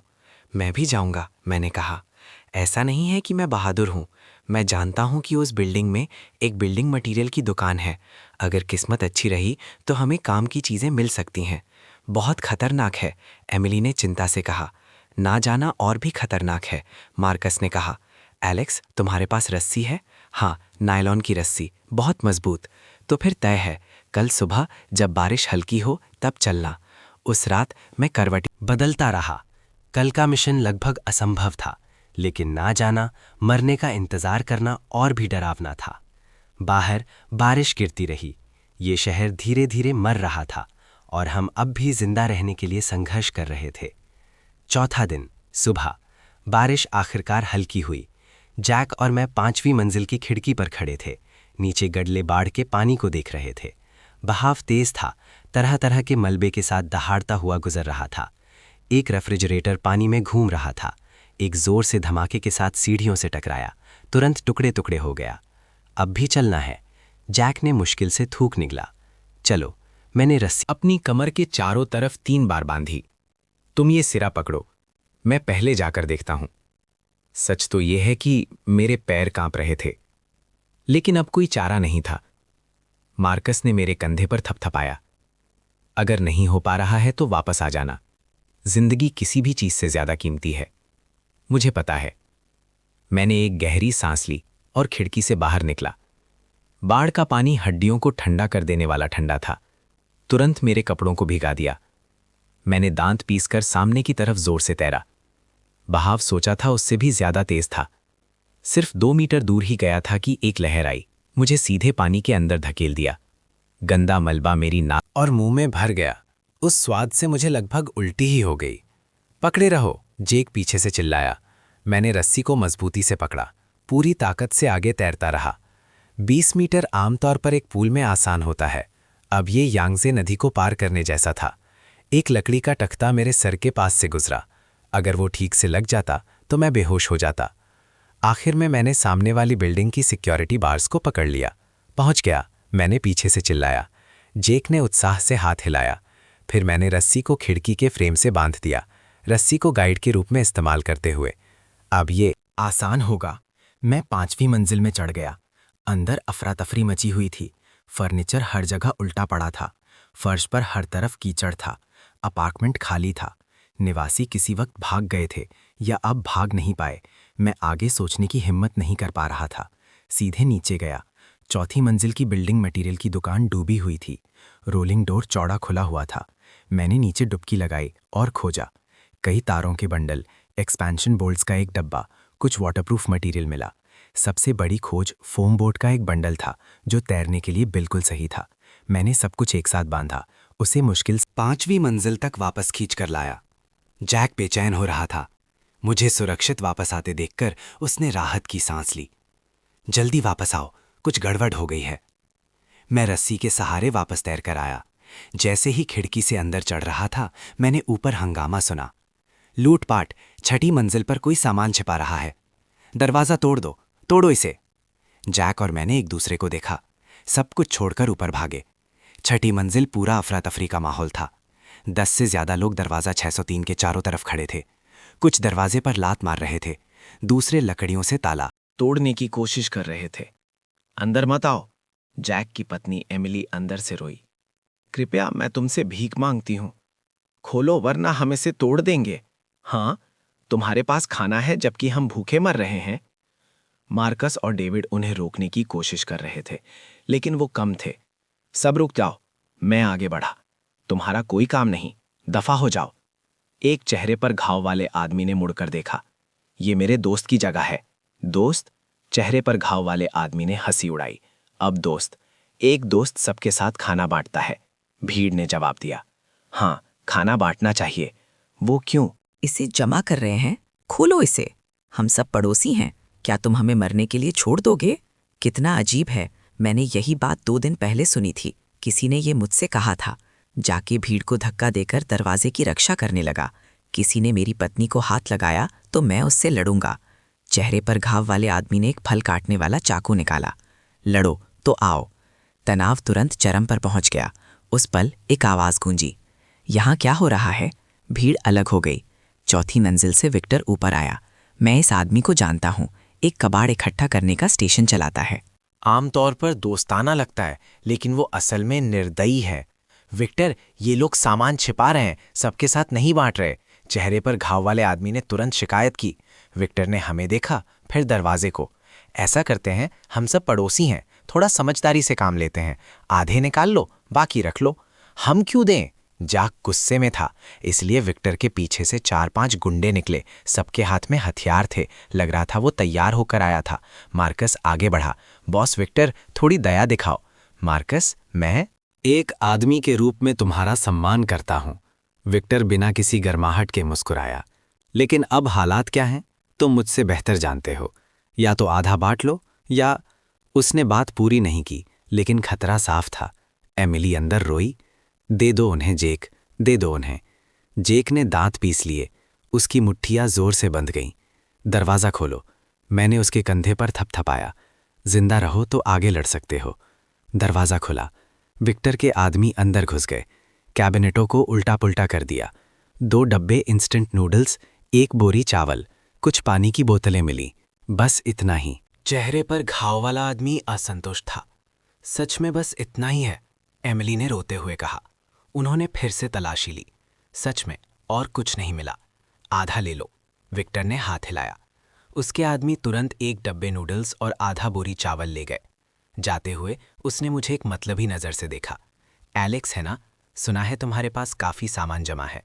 F: मैं भी जाऊंगा, मैंने कहा। ऐसा नहीं है कि मैं बहादुर हूं। मैं जानता हूं कि उस बिल्डिंग में एक बिल्डिंग मटेरियल की दुकान है। अगर किस्मत अच्छी रही तो हमें काम की चीज़ें मिल सकती हैं। बहुत खतरनाक है, एमिली ने चिंता से कहा। ना जाना और भी खतरनाक है, मार्कस ने कहा। एलेक्स, तुम्हारे पास रस्सी है? हाँ, नायलॉन की रस्सी, बहुत मजबूत। तो फिर तय है, कल सुबह जब बारिश हल्की हो तब चलना। उस रात मैं करवटी
B: बदलता रहा। कल का मिशन लगभग असंभव था, लेकिन ना जाना, मरने का इंतजार करना और भी डरावना था। बाहर बारिश गिरती रही। ये शहर धीरे धीरे मर रहा था और हम अब भी जिंदा रहने के लिए संघर्ष कर रहे थे। चौथा दिन, सुबह। बारिश आखिरकार हल्की हुई। जैक और मैं 5वीं मंजिल की खिड़की पर खड़े थे, नीचे गडले बाढ़ के पानी को देख रहे थे। बहाव तेज था, तरह तरह के मलबे के साथ दहाड़ता हुआ गुजर रहा था। एक रेफ्रिजरेटर पानी में घूम रहा था। एक जोर से धमाके के साथ सीढ़ियों से टकराया, तुरंत टुकड़े टुकड़े हो गया। अब भी चलना है, जैक ने मुश्किल से थूक निगला। चलो, मैंने रस्सी
A: अपनी कमर के चारों तरफ 3 बार बांधी। तुम ये सिरा पकड़ो, मैं पहले जाकर देखता हूं। सच तो यह है कि मेरे पैर कांप रहे थे, लेकिन अब कोई चारा नहीं था। मार्कस ने मेरे कंधे पर थपथपाया। अगर नहीं हो पा रहा है तो वापस आ जाना। जिंदगी किसी भी चीज से ज्यादा कीमती है, मुझे पता है। मैंने एक गहरी सांस ली और खिड़की से बाहर निकला। बाढ़ का पानी हड्डियों को ठंडा कर देने वाला ठंडा था, तुरंत मेरे कपड़ों को भिगा दिया। मैंने दांत पीसकर सामने की तरफ जोर से तैरा। बहाव सोचा था उससे भी ज्यादा तेज था। सिर्फ 2 मीटर दूर ही गया था कि एक लहर आई, मुझे सीधे पानी के अंदर धकेल दिया। गंदा मलबा मेरी नाक और मुंह में भर गया। उस स्वाद से मुझे लगभग उल्टी ही हो गई। पकड़े रहो, जेक पीछे से चिल्लाया। मैंने रस्सी को मजबूती से पकड़ा, पूरी ताकत से आगे तैरता रहा। 20 मीटर आमतौर पर एक पूल में आसान होता है, अब ये यांगजे नदी को पार करने जैसा था। एक लकड़ी का तख्ता मेरे सर के पास से गुजरा। अगर वो ठीक से लग जाता तो मैं बेहोश हो जाता। आखिर में मैंने सामने वाली बिल्डिंग की सिक्योरिटी बार्स को पकड़ लिया। पहुंच गया, मैंने पीछे से चिल्लाया। जेक ने उत्साह से हाथ हिलाया। फिर मैंने रस्सी को खिड़की के फ्रेम से बांध दिया, रस्सी को गाइड के रूप में इस्तेमाल करते हुए। अब ये
B: आसान होगा। मैं 5वीं मंजिल में चढ़ गया। अंदर अफरा तफरी मची हुई थी। फर्नीचर हर जगह उल्टा पड़ा था। फर्श पर हर तरफ कीचड़ था। अपार्टमेंट खाली था। निवासी किसी वक्त भाग गए थे या अब भाग नहीं पाए। मैं आगे सोचने की हिम्मत नहीं कर पा रहा था। सीधे नीचे गया। चौथी मंजिल की बिल्डिंग मटेरियल की दुकान डूबी हुई थी। रोलिंग डोर चौड़ा खुला हुआ था। मैंने नीचे डुबकी लगाई और खोजा। कई तारों के बंडल, एक्सपेंशन बोल्ट्स का एक डब्बा, कुछ वाटरप्रूफ मटेरियल मिला। सबसे बड़ी खोज फोम बोर्ड का एक बंडल था जो तैरने के लिए बिल्कुल सही था। मैंने सब कुछ एक साथ बांधा, उसे मुश्किल 5वीं मंजिल तक वापस खींच कर लाया। जैक बेचैन हो रहा था। मुझे सुरक्षित वापस आते देखकर उसने राहत की सांस ली। जल्दी वापस आओ, कुछ गड़बड़ हो गई है। मैं रस्सी के सहारे वापस तैर कर आया। जैसे ही खिड़की से अंदर चढ़ रहा था, मैंने ऊपर हंगामा सुना। लूटपाट, 6ठी मंजिल पर कोई सामान छिपा रहा है। दरवाजा तोड़ दो, तोड़ो इसे। जैक और मैंने एक दूसरे को देखा। सब कुछ छोड़कर ऊपर भागे। 6ठी मंजिल पूरा अफरा तफरी का माहौल था। 10 से ज्यादा लोग दरवाजा 603 के चारों तरफ खड़े थे। कुछ दरवाजे पर लात मार रहे थे, दूसरे लकड़ियों से ताला
F: तोड़ने की कोशिश कर रहे थे। अंदर मत आओ, जैक की पत्नी एमिली अंदर से रोई। कृपया, मैं तुमसे भीख मांगती हूं, खोलो वरना हम इसे तोड़ देंगे। हाँ, तुम्हारे पास खाना है जबकि हम भूखे मर रहे हैं। मार्कस और डेविड उन्हें रोकने की कोशिश कर रहे थे, लेकिन वो कम थे। सब रुक जाओ, मैं आगे बढ़ा। तुम्हारा कोई काम नहीं, दफा हो जाओ। एक चेहरे पर घाव वाले आदमी ने मुड़कर देखा। ये मेरे दोस्त की जगह है। दोस्त? चेहरे पर घाव वाले आदमी ने हंसी उड़ाई। अब दोस्त? एक दोस्त सबके साथ खाना बांटता है, भीड़ ने जवाब दिया। हाँ, खाना बांटना चाहिए। वो क्यों?
J: इसे जमा कर रहे हैं, खोलो इसे। हम सब पड़ोसी हैं, क्या तुम हमें मरने के लिए छोड़ दोगे? कितना अजीब है, मैंने यही बात 2 दिन पहले सुनी थी। किसी ने ये मुझसे कहा था। जाके भीड़ को धक्का देकर दरवाजे की रक्षा करने लगा। किसी ने मेरी पत्नी को हाथ लगाया तो मैं उससे लड़ूंगा। चेहरे पर घाव वाले आदमी ने एक फल काटने वाला चाकू निकाला। लड़ो तो आओ। तनाव तुरंत चरम पर पहुंच गया। उस पल एक आवाज गूंजी। यहाँ क्या हो रहा है? भीड़ अलग हो गई।
K: चौथी मंजिल से विक्टर ऊपर आया। मैं इस आदमी को जानता हूँ, एक कबाड़ इकट्ठा करने का स्टेशन चलाता है।
L: आमतौर पर दोस्ताना लगता है, लेकिन वो असल में निर्दयी है। विक्टर, ये लोग सामान छिपा रहे हैं, सबके साथ नहीं बांट रहे। चेहरे पर घाव वाले आदमी ने तुरंत शिकायत की। विक्टर ने हमें देखा, फिर दरवाजे को। ऐसा करते हैं, हम सब पड़ोसी हैं, थोड़ा समझदारी से काम लेते हैं। आधे निकाल लो, बाकी रख लो। हम क्यों दें? जाक गुस्से में था, इसलिए विक्टर के पीछे से 4-5 गुंडे निकले। सबके हाथ में हथियार थे, लग रहा था वो तैयार होकर आया था। मार्कस आगे बढ़ा। बॉस विक्टर, थोड़ी दया दिखाओ। मार्कस, मैं
D: एक आदमी के रूप में तुम्हारा सम्मान करता हूं। विक्टर बिना किसी गर्माहट के मुस्कुराया। लेकिन अब हालात क्या हैं, तुम मुझसे बेहतर जानते हो। या तो आधा बांट लो या। उसने बात पूरी नहीं की, लेकिन खतरा साफ था। एमिली अंदर रोई। दे दो उन्हें जेक, दे दो उन्हें। जेक ने दांत पीस लिए। उसकी मुट्ठियां जोर से बंध गईं। दरवाज़ा खोलो। मैंने उसके कंधे पर थपथपाया। जिंदा रहो तो आगे लड़ सकते हो। दरवाज़ा खुला। विक्टर के आदमी अंदर घुस गए। कैबिनेटों को उल्टा पुल्टा कर दिया। 2 डब्बे इंस्टेंट नूडल्स, 1 बोरी चावल, कुछ पानी की बोतलें मिली। बस इतना ही।
H: चेहरे पर घाव वाला आदमी असंतुष्ट था। सच में बस इतना ही है, एमिली ने रोते हुए कहा। उन्होंने फिर से तलाशी ली। सच में और कुछ नहीं मिला। आधा ले लो। विक्टर ने हाथ हिलाया। उसके आदमी तुरंत 1 डब्बे नूडल्स और आधा बोरी चावल ले गए। जाते हुए उसने मुझे एक मतलबी नज़र से देखा। एलेक्स है ना? सुना है तुम्हारे पास काफ़ी सामान जमा है।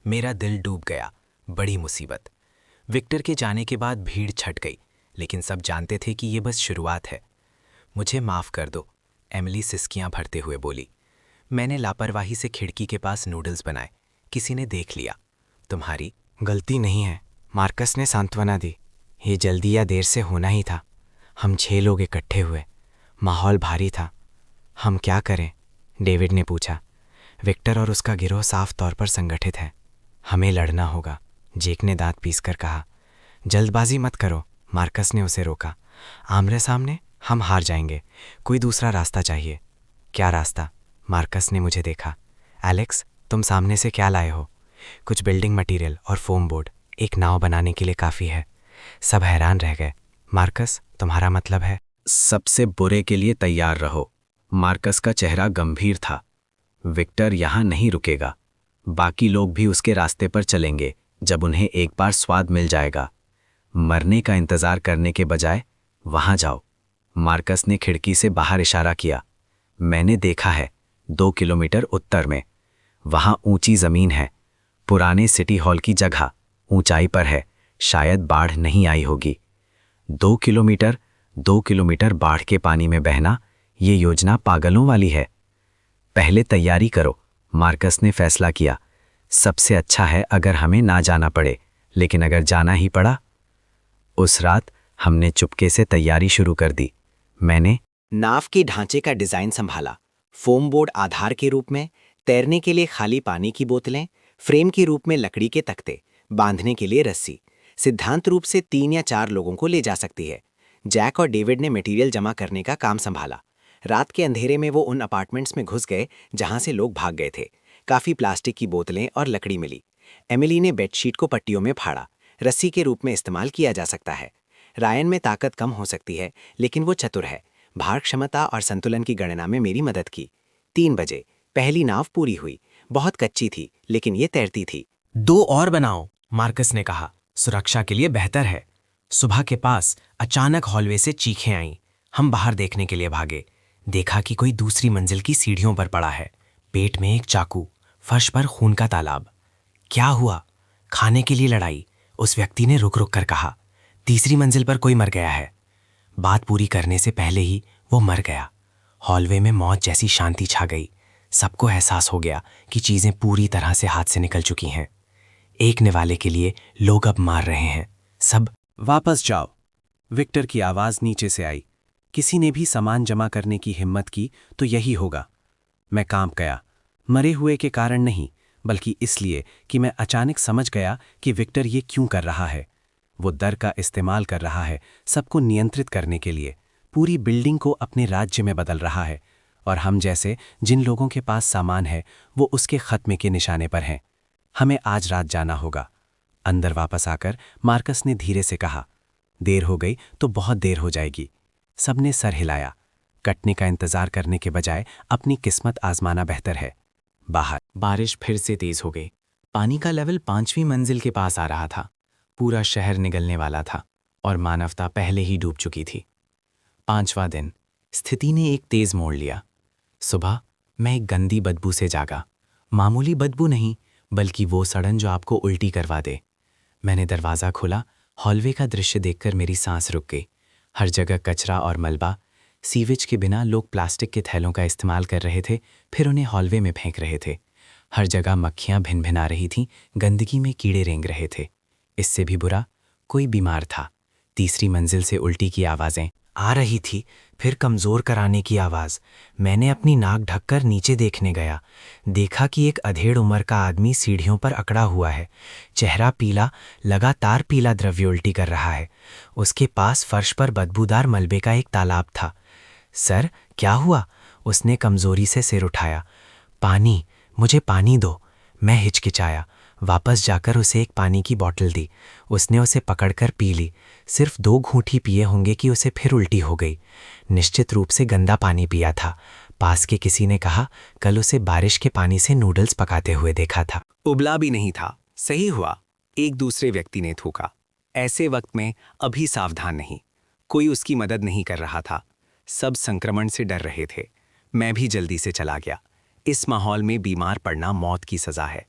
H: मेरा दिल डूब गया। बड़ी मुसीबत। विक्टर के जाने के बाद भीड़ छट गई, लेकिन सब जानते थे कि ये बस शुरुआत है। मुझे माफ़ कर दो, एमिली सिसकियां भरते हुए बोली। मैंने लापरवाही से खिड़की के पास नूडल्स बनाए। किसी ने देख लिया। तुम्हारी
B: गलती नहीं है, मार्कस ने सांत्वना दी। ये जल्दी या देर से होना ही था। हम 6 लोग इकट्ठे हुए। माहौल भारी था। हम क्या करें? डेविड ने पूछा। विक्टर और उसका गिरोह साफ तौर पर संगठित है। हमें लड़ना होगा, जेक ने दांत पीसकर कहा। जल्दबाजी मत करो, मार्कस ने उसे रोका। आमने सामने हम हार जाएंगे। कोई दूसरा रास्ता चाहिए। क्या रास्ता? मार्कस ने मुझे देखा। एलेक्स, तुम सामने से क्या लाए हो? कुछ बिल्डिंग मटेरियल और फोम बोर्ड। एक नाव बनाने के लिए काफ़ी है। सब हैरान रह गए। मार्कस, तुम्हारा मतलब है?
F: सबसे बुरे के लिए तैयार रहो। मार्कस का चेहरा गंभीर था। विक्टर यहां नहीं रुकेगा। बाकी लोग भी उसके रास्ते पर चलेंगे जब उन्हें एक बार स्वाद मिल जाएगा। मरने का इंतजार करने के बजाय वहां जाओ। मार्कस ने खिड़की से बाहर इशारा किया। मैंने देखा है, 2 किलोमीटर उत्तर में। वहां ऊंची जमीन है। पुराने सिटी हॉल की जगह ऊंचाई पर है। शायद बाढ़ नहीं आई होगी। 2 किलोमीटर बाढ़ के पानी में बहना, ये योजना पागलों वाली है। पहले तैयारी करो, मार्कस ने फैसला किया। सबसे अच्छा है अगर हमें ना जाना पड़े, लेकिन अगर जाना ही पड़ा। उस रात हमने चुपके से तैयारी शुरू कर दी। मैंने
B: नाव के ढांचे का डिजाइन संभाला। फोम बोर्ड आधार के रूप में, तैरने के लिए खाली पानी की बोतलें, फ्रेम के रूप में लकड़ी के तख्ते, बांधने के लिए रस्सी। सिद्धांत रूप से 3 या 4 लोगों को ले जा सकती है। जैक और डेविड ने मटेरियल जमा करने का काम संभाला। रात के अंधेरे में वो उन अपार्टमेंट्स में घुस गए जहां से लोग भाग गए थे। काफ़ी प्लास्टिक की बोतलें और लकड़ी मिली। एमिली ने बेडशीट को पट्टियों में फाड़ा। रस्सी के रूप में इस्तेमाल किया जा सकता है। रायन में ताकत कम हो सकती है, लेकिन वो चतुर है। भार क्षमता और संतुलन की गणना में मेरी मदद की। 3 बजे पहली नाव पूरी हुई। बहुत कच्ची थी, लेकिन ये तैरती थी।
H: 2 और बनाओ, मार्कस ने कहा। सुरक्षा के लिए बेहतर है। सुबह के पास अचानक हॉलवे से चीखें आईं। हम बाहर देखने के लिए भागे। देखा कि कोई दूसरी मंजिल की सीढ़ियों पर पड़ा है। पेट में एक चाकू, फर्श पर खून का तालाब। क्या हुआ? खाने के लिए लड़ाई, उस व्यक्ति ने रुक रुक कर कहा। तीसरी मंजिल पर कोई मर गया है। बात पूरी करने से पहले ही वो मर गया। हॉलवे में मौत जैसी शांति छा गई। सबको एहसास हो गया कि चीजें पूरी तरह से हाथ से निकल चुकी हैं। एक निवाले के लिए लोग अब मार रहे हैं। सब
F: वापस जाओ। विक्टर की आवाज नीचे से आई। किसी ने भी सामान जमा करने की हिम्मत की तो यही होगा। मैं कांप गया, मरे हुए के कारण नहीं, बल्कि इसलिए कि मैं अचानक समझ गया कि विक्टर ये क्यों कर रहा है। वो डर का इस्तेमाल कर रहा है, सबको नियंत्रित करने के लिए। पूरी बिल्डिंग को अपने राज्य में बदल रहा है, और हम जैसे जिन लोगों के पास सामान है वो उसके खत्मे के निशाने पर हैं। हमें आज रात जाना होगा। अंदर वापस आकर मार्कस ने धीरे से कहा, देर हो गई तो बहुत देर हो जाएगी। सबने सर हिलाया। कटने का इंतजार करने के बजाय अपनी किस्मत आजमाना बेहतर है। बाहर
G: बारिश फिर से तेज हो गई। पानी का लेवल 5वीं मंजिल के पास आ रहा था। पूरा शहर निगलने वाला था और मानवता पहले ही डूब चुकी थी। 5वां दिन, स्थिति ने एक तेज मोड़ लिया। सुबह मैं एक गंदी बदबू से जागा। मामूली बदबू नहीं, बल्कि वो सड़न जो आपको उल्टी करवा दे। मैंने दरवाज़ा खोला। हॉलवे का दृश्य देखकर मेरी सांस रुक गई। हर जगह कचरा और मलबा। सीवेज के बिना लोग प्लास्टिक के थैलों का इस्तेमाल कर रहे थे, फिर उन्हें हॉलवे में फेंक रहे थे। हर जगह मक्खियां भिनभिना रही थीं, गंदगी में कीड़े रेंग रहे थे। इससे भी बुरा, कोई बीमार था। तीसरी मंजिल से उल्टी की आवाज़ें
B: आ रही थी, फिर कमज़ोर कराने की आवाज़। मैंने अपनी नाक ढककर नीचे देखने गया। देखा कि एक अधेड़ उम्र का आदमी सीढ़ियों पर अकड़ा हुआ है। चेहरा पीला, लगातार पीला द्रव्य उल्टी कर रहा है। उसके पास फर्श पर बदबूदार मलबे का एक तालाब था। सर, क्या हुआ? उसने कमज़ोरी से सिर उठाया। पानी, मुझे पानी दो। मैं हिचकिचाया। वापस जाकर उसे एक पानी की बोतल दी। उसने उसे पकड़कर पी ली। सिर्फ 2 घूंट ही पिए होंगे कि उसे फिर उल्टी हो गई। निश्चित रूप से गंदा पानी पिया था। पास के किसी ने कहा, कल उसे बारिश के पानी से नूडल्स पकाते हुए देखा था।
A: उबला भी नहीं था। सही हुआ, एक दूसरे व्यक्ति ने थूका। ऐसे वक्त में अभी सावधान नहीं। कोई उसकी मदद नहीं कर रहा था। सब संक्रमण से डर रहे थे। मैं भी जल्दी से चला गया। इस माहौल में बीमार पड़ना मौत की सजा है।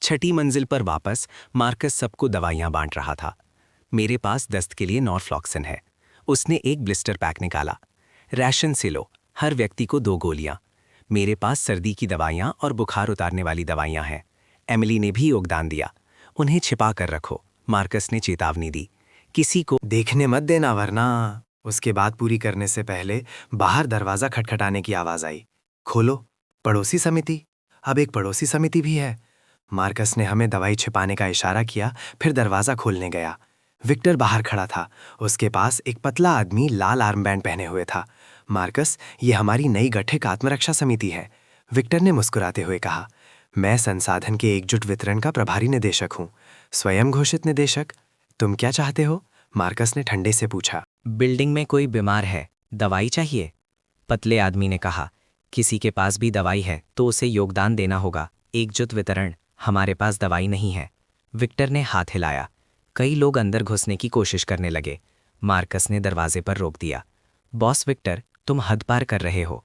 A: 6ठी मंजिल पर वापस मार्कस सबको दवाइयां बांट रहा था। मेरे पास दस्त के लिए नॉरफ्लॉक्सिन है। उसने एक ब्लिस्टर पैक निकाला। रैशन से लो, हर व्यक्ति को 2 गोलियां। मेरे पास सर्दी की दवाइयां और बुखार उतारने वाली दवाइयां हैं। एमिली ने भी योगदान दिया। उन्हें छिपा कर रखो, मार्कस ने चेतावनी दी। किसी को
I: देखने मत देना, वरना। उसके बाद पूरी करने से पहले बाहर दरवाज़ा खटखटाने की आवाज़ आई। खोलो। पड़ोसी समिति। अब एक पड़ोसी समिति भी है। मार्कस ने हमें दवाई छिपाने का इशारा किया, फिर दरवाज़ा खोलने गया। विक्टर बाहर खड़ा था। उसके पास एक पतला आदमी लाल आर्मबैंड पहने हुए था। मार्कस, ये हमारी नई गठित आत्मरक्षा समिति है। विक्टर ने मुस्कुराते हुए कहा, मैं संसाधन के एकजुट वितरण का प्रभारी निदेशक हूँ। स्वयं घोषित निदेशक। तुम क्या चाहते हो? मार्कस ने ठंडे से पूछा।
K: बिल्डिंग में कोई बीमार है, दवाई चाहिए? पतले आदमी ने कहा। किसी के पास भी दवाई है तो उसे योगदान देना होगा। एकजुट वितरण। हमारे पास दवाई नहीं है। विक्टर ने हाथ हिलाया। कई लोग अंदर घुसने की कोशिश करने लगे। मार्कस ने दरवाजे पर रोक दिया। बॉस विक्टर, तुम हद पार कर रहे हो।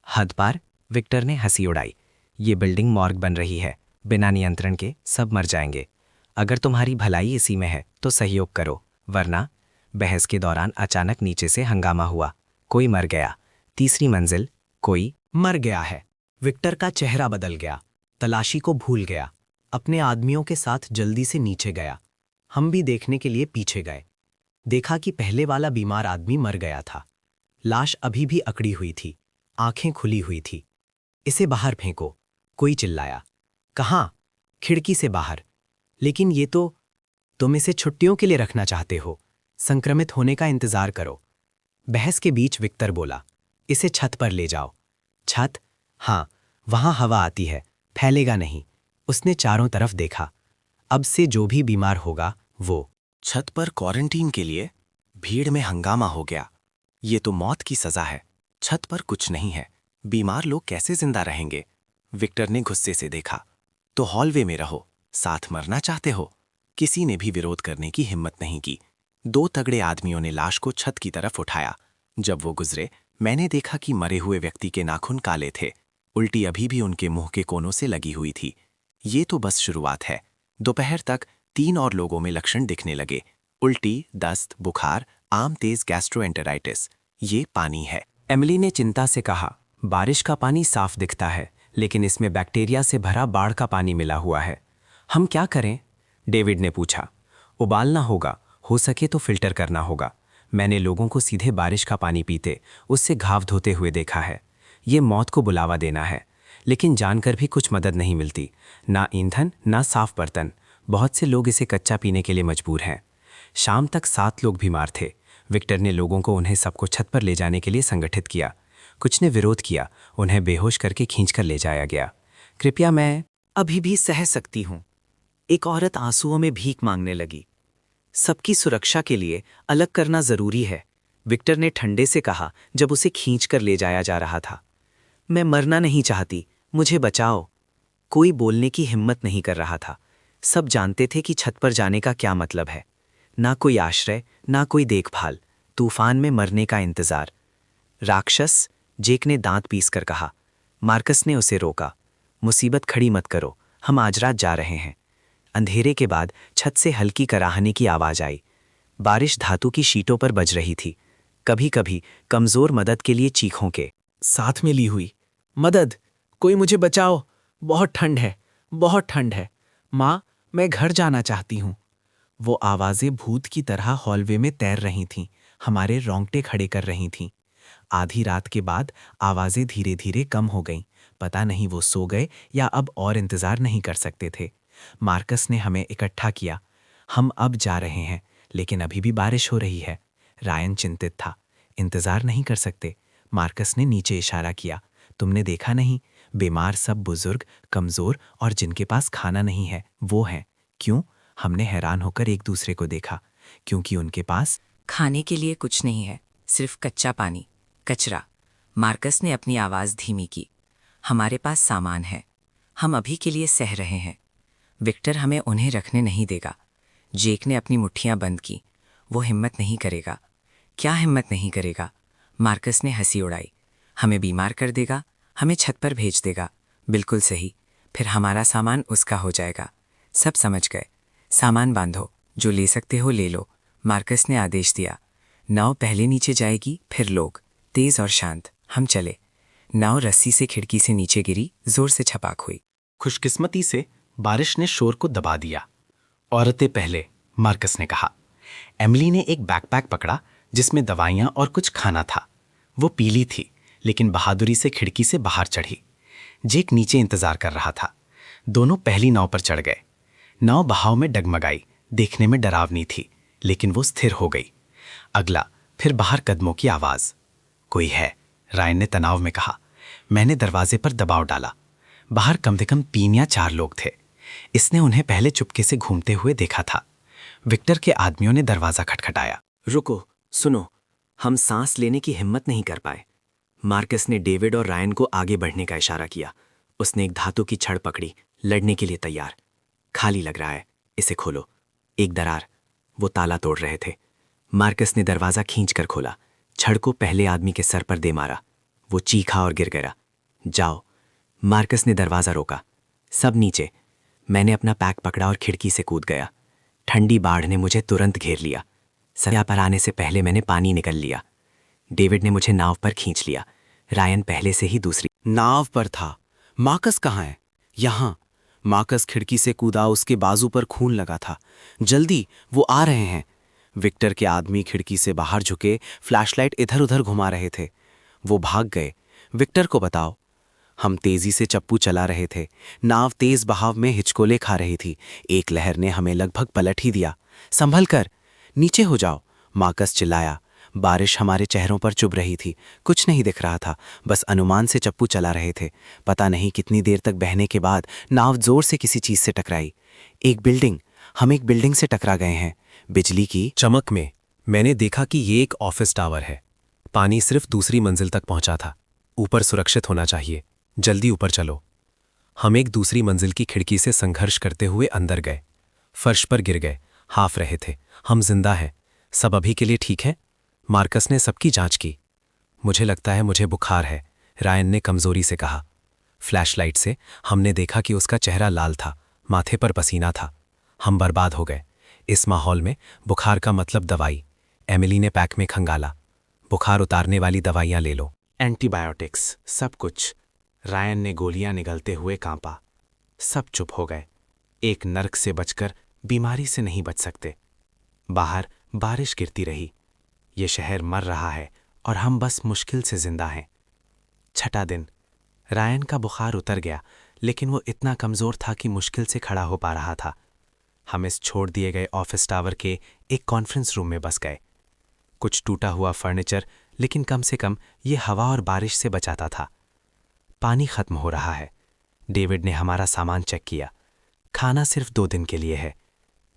K: हद पार? विक्टर ने हंसी उड़ाई। ये बिल्डिंग मॉर्ग बन रही है। बिना नियंत्रण के सब मर जाएंगे। अगर तुम्हारी भलाई इसी में है तो सहयोग करो, वरना। बहस के दौरान अचानक नीचे से हंगामा हुआ। कोई मर गया। तीसरी मंजिल। कोई
B: मर गया है। विक्टर का चेहरा बदल गया। तलाशी को भूल गया। अपने आदमियों के साथ जल्दी से नीचे गया। हम भी देखने के लिए पीछे गए। देखा कि पहले वाला बीमार आदमी मर गया था। लाश अभी भी अकड़ी हुई थी, आंखें खुली हुई थी। इसे बाहर फेंको, कोई चिल्लाया। कहाँ? खिड़की से बाहर। लेकिन ये तो, तुम इसे छुट्टियों के लिए रखना चाहते हो। संक्रमित होने का इंतजार करो। बहस के बीच विक्टर बोला, इसे छत पर ले जाओ। छत? हाँ, वहां हवा आती है, फैलेगा नहीं। उसने चारों तरफ देखा। अब से जो भी बीमार होगा वो।
F: छत पर क्वारंटीन के लिए? भीड़ में हंगामा हो गया। ये तो मौत की सजा है। छत पर कुछ नहीं है। बीमार लोग कैसे जिंदा रहेंगे? विक्टर ने गुस्से से देखा। तो हॉलवे में रहो, साथ मरना चाहते हो? किसी ने भी विरोध करने की हिम्मत नहीं की। 2 तगड़े आदमियों ने लाश को छत की तरफ उठाया। जब वो गुजरे, मैंने देखा कि मरे हुए व्यक्ति के नाखून काले थे। उल्टी अभी भी उनके मुंह के कोनों से लगी हुई थी। ये तो बस शुरुआत है। दोपहर तक 3 और लोगों में लक्षण दिखने लगे। उल्टी, दस्त, बुखार, आम तेज गैस्ट्रोएंटेराइटिस। ये पानी है।
A: एमिली ने चिंता से कहा, बारिश का पानी साफ दिखता है, लेकिन इसमें बैक्टीरिया से भरा बाढ़ का पानी मिला हुआ है। हम क्या करें? डेविड ने पूछा। उबालना होगा, हो सके तो फिल्टर करना होगा। मैंने लोगों को सीधे बारिश का पानी पीते, उससे घाव धोते हुए देखा है। ये मौत को बुलावा देना है। लेकिन जानकर भी कुछ मदद नहीं मिलती। ना ईंधन, ना साफ बर्तन। बहुत से लोग इसे कच्चा पीने के लिए मजबूर हैं। शाम तक 7 लोग बीमार थे। विक्टर ने लोगों को उन्हें सबको छत पर ले जाने के लिए संगठित किया। कुछ ने विरोध किया। उन्हें बेहोश करके खींचकर ले जाया गया। कृपया, मैं
K: अभी भी सह सकती हूँ। एक औरत आंसुओं में भीख मांगने लगी। सबकी सुरक्षा के लिए अलग करना जरूरी है, विक्टर ने ठंडे से कहा जब उसे खींच कर ले जाया जा रहा था। मैं मरना नहीं चाहती, मुझे बचाओ। कोई बोलने की हिम्मत नहीं कर रहा था। सब जानते थे कि छत पर जाने का क्या मतलब है। ना कोई आश्रय, ना कोई देखभाल, तूफान में मरने का इंतजार। राक्षस, जेक ने दांत पीसकर कहा। मार्कस ने उसे रोका। मुसीबत खड़ी मत करो, हम आज रात जा रहे हैं। अंधेरे के बाद छत से हल्की कराहने की आवाज आई। बारिश धातु की शीटों पर बज रही थी, कभी कभी कमजोर मदद के लिए चीखों के
G: साथ में ली हुई। मदद, कोई मुझे बचाओ, बहुत ठंड है, बहुत ठंड है। माँ, मैं घर जाना चाहती हूँ। वो आवाजें भूत की तरह हॉलवे में तैर रही थीं, हमारे रोंगटे खड़े कर रही थीं। आधी रात के बाद आवाजें धीरे धीरे कम हो गईं। पता नहीं वो सो गए या अब और इंतजार नहीं कर सकते थे। मार्कस ने हमें इकट्ठा किया। हम अब जा रहे हैं, लेकिन अभी भी बारिश हो रही है। रायन चिंतित था। इंतजार नहीं कर सकते। मार्कस ने नीचे इशारा किया। तुमने देखा नहीं, बीमार सब बुजुर्ग, कमजोर और जिनके पास खाना नहीं है वो हैं। क्यों? हमने हैरान होकर एक दूसरे को देखा। क्योंकि उनके पास
C: खाने के लिए कुछ नहीं है, सिर्फ कच्चा पानी, कचरा। मार्कस ने अपनी आवाज धीमी की। हमारे पास सामान है, हम अभी के लिए सह रहे हैं। विक्टर हमें उन्हें रखने नहीं देगा। जेक ने अपनी मुट्ठियां बंद की। वो हिम्मत नहीं करेगा। क्या हिम्मत नहीं करेगा? मार्कस ने हंसी उड़ाई। हमें बीमार कर देगा, हमें छत पर भेज देगा। बिल्कुल सही, फिर हमारा सामान उसका हो जाएगा। सब समझ गए। सामान बांधो, जो ले सकते हो ले लो, मार्कस ने आदेश दिया। नाव पहले नीचे जाएगी, फिर लोग। तेज और शांत। हम चले। नाव रस्सी से खिड़की से नीचे गिरी, जोर से छपाक हुई।
D: खुशकिस्मती से बारिश ने शोर को दबा दिया। औरतें पहले, मार्कस ने कहा। एमिली ने एक बैकपैक पकड़ा जिसमें दवाइयां और कुछ खाना था। वो पीली थी, लेकिन बहादुरी से खिड़की से बाहर चढ़ी। जेक नीचे इंतजार कर रहा था। दोनों पहली नाव पर चढ़ गए। नाव बहाव में डगमगाई, देखने में डरावनी थी, लेकिन वो स्थिर हो गई। अगला, फिर बाहर कदमों की आवाज। कोई है, रायन ने तनाव में कहा। मैंने दरवाजे पर दबाव डाला। बाहर कम से कम 3 या 4 लोग थे। इसने उन्हें पहले चुपके से घूमते हुए देखा था। विक्टर के आदमियों ने दरवाजा खटखटाया।
K: रुको, सुनो। हम सांस लेने की हिम्मत नहीं कर पाए। मार्कस ने डेविड और रायन को आगे बढ़ने का इशारा किया। उसने एक धातु की छड़ पकड़ी, लड़ने के लिए तैयार। खाली लग रहा है, इसे खोलो। एक दरार। वो ताला तोड़ रहे थे। मार्कस ने दरवाजा खींचकर खोला, छड़ को पहले आदमी के सर पर दे मारा। वो चीखा और गिर गया। जाओ। मार्कस ने दरवाजा रोका। सब नीचे। मैंने अपना पैक पकड़ा और खिड़की से कूद गया। ठंडी बाढ़ ने मुझे तुरंत घेर लिया। सरिया पर आने से पहले मैंने पानी निकल लिया। डेविड ने मुझे नाव पर खींच लिया। रायन पहले से ही दूसरी
G: नाव पर था। मार्कस कहाँ है? यहाँ। मार्कस खिड़की से कूदा, उसके बाजू पर खून लगा था। जल्दी, वो आ रहे हैं। विक्टर के आदमी खिड़की से बाहर झुके, फ्लैशलाइट इधर उधर घुमा रहे थे। वो भाग गए। विक्टर को बताओ। हम तेजी से चप्पू चला रहे थे। नाव तेज बहाव में हिचकोले खा रही थी। एक लहर ने हमें लगभग पलट ही दिया। संभल कर, नीचे हो जाओ, मार्कस चिल्लाया। बारिश हमारे चेहरों पर चुभ रही थी। कुछ नहीं दिख रहा था, बस अनुमान से चप्पू चला रहे थे। पता नहीं कितनी देर तक बहने के बाद नाव जोर से किसी चीज से टकराई। एक बिल्डिंग। हम एक बिल्डिंग से टकरा गए हैं। बिजली की
H: चमक में मैंने देखा कि ये एक ऑफिस टावर है। पानी सिर्फ दूसरी मंजिल तक पहुंचा था। ऊपर सुरक्षित होना चाहिए। जल्दी ऊपर चलो। हम एक दूसरी मंजिल की खिड़की से संघर्ष करते हुए अंदर गए। फर्श पर गिर गए, हाफ रहे थे। हम जिंदा हैं। सब अभी के लिए ठीक है? मार्कस ने सबकी जांच की। मुझे लगता है मुझे बुखार है, रायन ने कमजोरी से कहा। फ्लैशलाइट से हमने देखा कि उसका चेहरा लाल था, माथे पर पसीना था। हम बर्बाद हो गए। इस माहौल में बुखार का मतलब दवाई। एमिली ने पैक में खंगाला। बुखार उतारने वाली दवाइयां ले लो।
F: एंटीबायोटिक्स, सब कुछ। रायन ने गोलियां निगलते हुए कांपा। सब चुप हो गए। एक नर्क से बचकर बीमारी से नहीं बच सकते। बाहर बारिश गिरती रही। ये शहर मर रहा है और हम बस मुश्किल से जिंदा हैं। 6ठा दिन। रायन का बुखार उतर गया, लेकिन वो इतना कमजोर था कि मुश्किल से खड़ा हो पा रहा था। हम इस छोड़ दिए गए ऑफिस टावर के एक कॉन्फ्रेंस रूम में बस गए। कुछ टूटा हुआ फर्नीचर, लेकिन कम से कम ये हवा और बारिश से बचाता था। पानी खत्म हो रहा है। डेविड ने हमारा सामान चेक किया।
D: खाना सिर्फ 2 दिन के लिए है।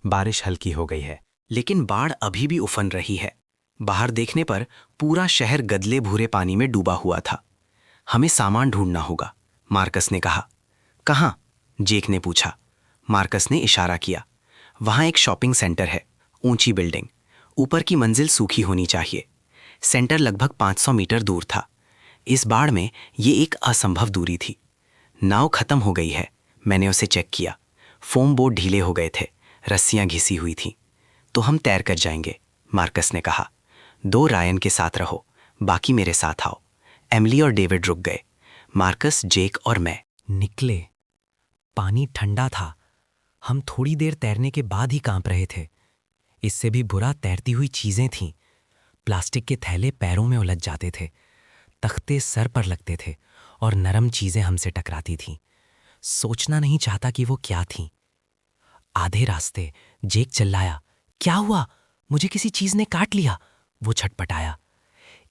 D: बारिश हल्की हो गई है,
B: लेकिन बाढ़ अभी भी उफन रही है। बाहर देखने पर पूरा शहर गदले भूरे पानी में डूबा हुआ था। हमें सामान ढूंढना होगा, मार्कस ने कहा। कहाँ? जेक ने पूछा। मार्कस ने इशारा किया। वहाँ एक शॉपिंग सेंटर है, ऊंची बिल्डिंग, ऊपर की मंजिल सूखी होनी चाहिए। सेंटर लगभग 500 मीटर दूर था। इस बाढ़ में ये एक असंभव दूरी थी। नाव खत्म हो गई है, मैंने उसे चेक किया। फोम बोर्ड ढीले हो गए थे, रस्सियां घिसी हुई थीं। तो हम तैर कर जाएंगे, मार्कस ने कहा। 2 रायन के साथ रहो, बाकी मेरे साथ आओ। एमिली और डेविड रुक गए। मार्कस, जेक और मैं
C: निकले। पानी ठंडा था। हम थोड़ी देर तैरने के बाद ही कांप रहे थे। इससे भी बुरा तैरती हुई चीजें थीं। प्लास्टिक के थैले पैरों में उलझ जाते थे, तख्ते सर पर लगते थे और नरम चीजें हमसे टकराती थीं। सोचना नहीं चाहता कि वो क्या थीं। आधे रास्ते जेक चिल्लाया, क्या हुआ? मुझे किसी चीज ने काट लिया। वो छटपटाया।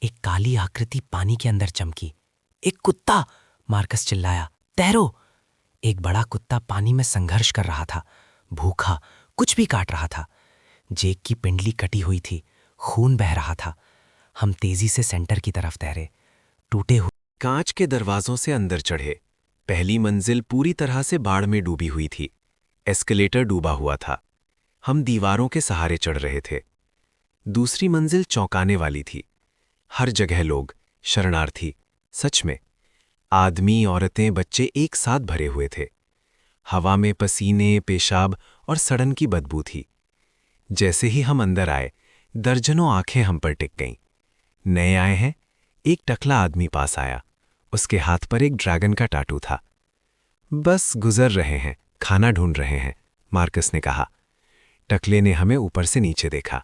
C: एक काली आकृति पानी के अंदर चमकी। एक कुत्ता! मार्कस चिल्लाया, तैरो! एक बड़ा कुत्ता पानी में संघर्ष कर रहा था, भूखा, कुछ भी काट रहा था। जेक की पिंडली कटी हुई थी, खून बह रहा था। हम तेजी से सेंटर की तरफ तैरे। टूटे हुए
F: कांच के दरवाजों से अंदर चढ़े। पहली मंजिल पूरी तरह से बाढ़ में डूबी हुई थी। एस्केलेटर डूबा हुआ था। हम दीवारों के सहारे चढ़ रहे थे। दूसरी मंजिल चौंकाने वाली थी। हर जगह लोग, शरणार्थी, सच में आदमी, औरतें, बच्चे एक साथ भरे हुए थे। हवा में पसीने, पेशाब और सड़न की बदबू थी। जैसे ही हम अंदर आए, दर्जनों आंखें हम पर टिक गईं। नए आए हैं? एक टकला आदमी पास आया। उसके हाथ पर एक ड्रैगन का टाटू था। बस गुजर रहे हैं, खाना ढूंढ रहे हैं, मार्कस ने कहा। टकले ने हमें ऊपर से नीचे देखा।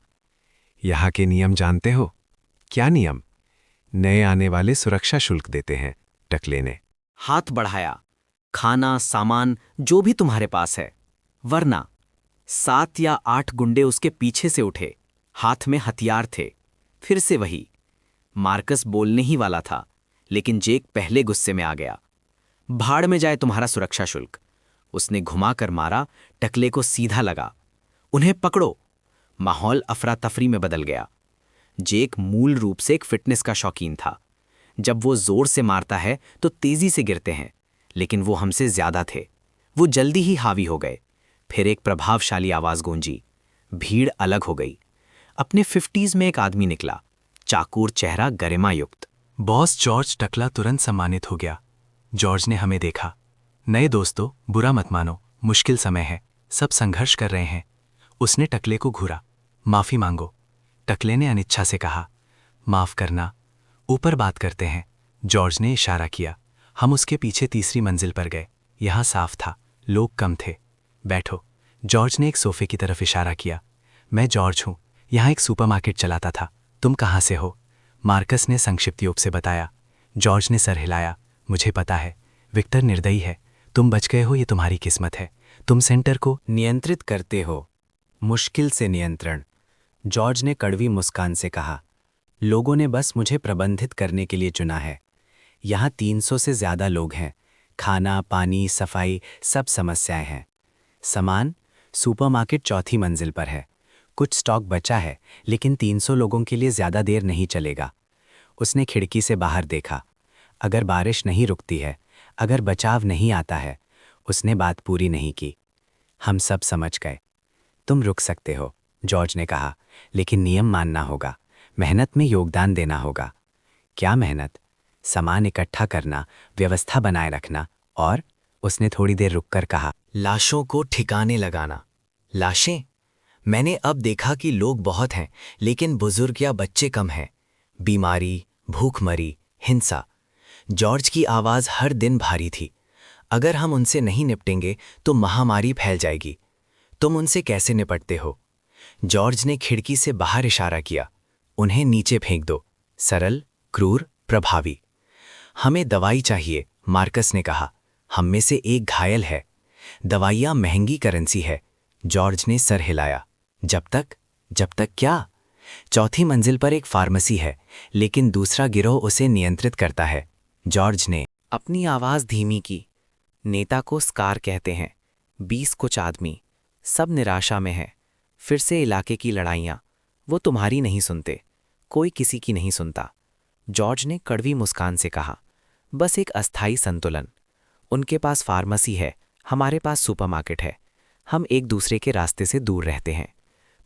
F: यहाँ के नियम जानते हो? क्या नियम? नए आने वाले सुरक्षा शुल्क देते हैं, टकले ने
B: हाथ बढ़ाया। खाना, सामान, जो भी तुम्हारे पास है। वरना 7 या 8 गुंडे उसके पीछे से उठे। हाथ में हथियार थे। फिर से वही। मार्कस बोलने ही वाला था, लेकिन जेक पहले गुस्से में आ गया। भाड़ में जाए तुम्हारा सुरक्षा शुल्क। उसने घुमाकर मारा। टकले को सीधा लगा। उन्हें पकड़ो। माहौल अफरा तफरी में बदल गया। जेक मूल रूप से एक फिटनेस का शौकीन था। जब वो जोर से मारता है तो तेजी से गिरते हैं, लेकिन वो हमसे ज्यादा थे। वो जल्दी ही हावी हो गए। फिर एक प्रभावशाली आवाज गूंजी। भीड़ अलग हो गई। अपने 50s में एक आदमी निकला, चाकूर चेहरा, गरिमायुक्त।
A: बॉस जॉर्ज टकला तुरंत सम्मानित हो गया। जॉर्ज ने हमें देखा। नए दोस्तों, बुरा मत मानो, मुश्किल समय है, सब संघर्ष कर रहे हैं। उसने टकले को घूरा। माफी मांगो। टकले ने अनिच्छा से कहा, माफ करना, ऊपर बात करते हैं। जॉर्ज ने इशारा किया। हम उसके पीछे तीसरी मंजिल पर गए। यहाँ साफ था, लोग कम थे। बैठो। जॉर्ज ने एक सोफे की तरफ इशारा किया। मैं जॉर्ज हूँ, यहाँ एक सुपरमार्केट चलाता था। तुम कहाँ से हो? मार्कस ने संक्षिप्त योग से बताया। जॉर्ज ने सर हिलाया। मुझे पता है, विक्टर निर्दयी है। तुम बच गए हो, ये तुम्हारी किस्मत है। तुम सेंटर को
K: नियंत्रित करते हो, मुश्किल से नियंत्रण। जॉर्ज ने कड़वी मुस्कान से कहा, लोगों ने बस मुझे प्रबंधित करने के लिए चुना है। यहाँ 300 से ज्यादा लोग हैं। खाना, पानी, सफाई, सब समस्याएं हैं। सामान, सुपरमार्केट चौथी मंजिल पर है। कुछ स्टॉक बचा है, लेकिन 300 लोगों के लिए ज्यादा देर नहीं चलेगा। उसने खिड़की से बाहर देखा। अगर बारिश नहीं रुकती है, अगर बचाव नहीं आता है। उसने बात पूरी नहीं की। हम सब समझ गए। तुम रुक सकते हो, जॉर्ज ने कहा, लेकिन नियम मानना होगा। मेहनत में योगदान देना होगा। क्या मेहनत? सामान इकट्ठा करना, व्यवस्था बनाए रखना, और उसने थोड़ी देर रुककर कहा,
B: लाशों को ठिकाने लगाना। लाशें? मैंने अब देखा कि लोग बहुत हैं, लेकिन बुजुर्ग या बच्चे कम हैं। बीमारी, भूखमरी, हिंसा। जॉर्ज की आवाज हर दिन भारी थी। अगर हम उनसे नहीं निपटेंगे तो महामारी फैल जाएगी। तुम उनसे कैसे निपटते हो? जॉर्ज ने खिड़की से बाहर इशारा किया। उन्हें नीचे फेंक दो। सरल, क्रूर, प्रभावी। हमें दवाई चाहिए, मार्कस ने कहा। हम में से एक घायल है। दवाइयाँ महंगी करेंसी है। जॉर्ज ने सर हिलाया। जब तक क्या? चौथी मंजिल पर एक फार्मेसी है, लेकिन दूसरा गिरोह उसे नियंत्रित करता है। जॉर्ज ने अपनी आवाज धीमी की। नेता को स्कार कहते हैं। 20 कुछ आदमी, सब निराशा में है। फिर से इलाके की लड़ाइयाँ, वो तुम्हारी नहीं सुनते, कोई किसी की नहीं सुनता। जॉर्ज ने कड़वी मुस्कान से कहा, बस एक अस्थायी संतुलन। उनके पास फार्मेसी है, हमारे पास सुपरमार्केट है। हम एक दूसरे के रास्ते से दूर रहते हैं।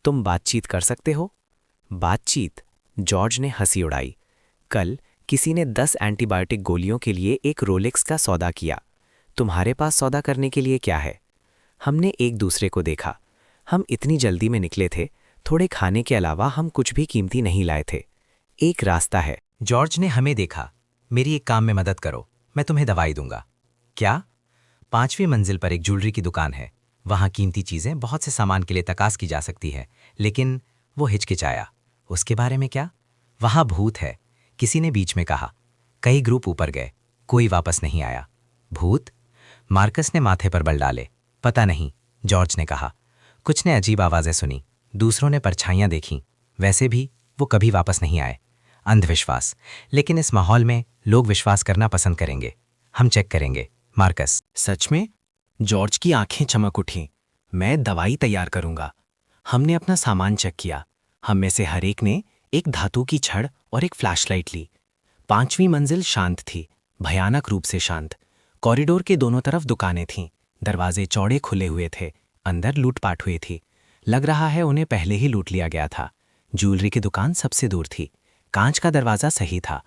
B: तुम बातचीत कर सकते हो? बातचीत? जॉर्ज ने हंसी उड़ाई। कल किसी ने 10 एंटीबायोटिक गोलियों के लिए एक रोलेक्स का सौदा किया। तुम्हारे पास सौदा करने के लिए क्या है? हमने एक दूसरे को देखा। हम इतनी जल्दी में निकले थे, थोड़े खाने के अलावा हम कुछ भी कीमती नहीं लाए थे। एक रास्ता है।
D: जॉर्ज ने हमें देखा। मेरी एक काम में मदद करो, मैं तुम्हें दवाई दूंगा। क्या? 5वीं मंजिल पर एक ज्वेलरी की दुकान है। वहाँ कीमती चीज़ें बहुत से सामान के लिए तकास की जा सकती है, लेकिन वो हिचकिचाया। उसके बारे में क्या? वहाँ भूत है, किसी ने बीच में कहा। कई ग्रुप ऊपर गए, कोई वापस नहीं आया। भूत? मार्कस ने माथे पर बल डाले। पता नहीं, जॉर्ज ने कहा। कुछ ने अजीब आवाज़ें सुनी, दूसरों ने परछाइयाँ देखीं। वैसे भी वो कभी वापस नहीं आए। अंधविश्वास, लेकिन इस माहौल में लोग विश्वास करना पसंद करेंगे। हम चेक करेंगे। मार्कस?
L: सच में? जॉर्ज की आंखें चमक उठीं। मैं दवाई तैयार करूंगा। हमने अपना सामान चेक किया। हम में से हर एक ने एक धातु की छड़ और एक फ्लैशलाइट ली। 5वीं मंजिल शांत थी, भयानक रूप से शांत। कॉरिडोर के दोनों तरफ दुकानें थीं, दरवाजे चौड़े खुले हुए थे, अंदर लूटपाट हुई थी। लग रहा है उन्हें पहले ही लूट लिया गया था। ज्वेलरी की दुकान सबसे दूर थी, कांच का दरवाजा सही था।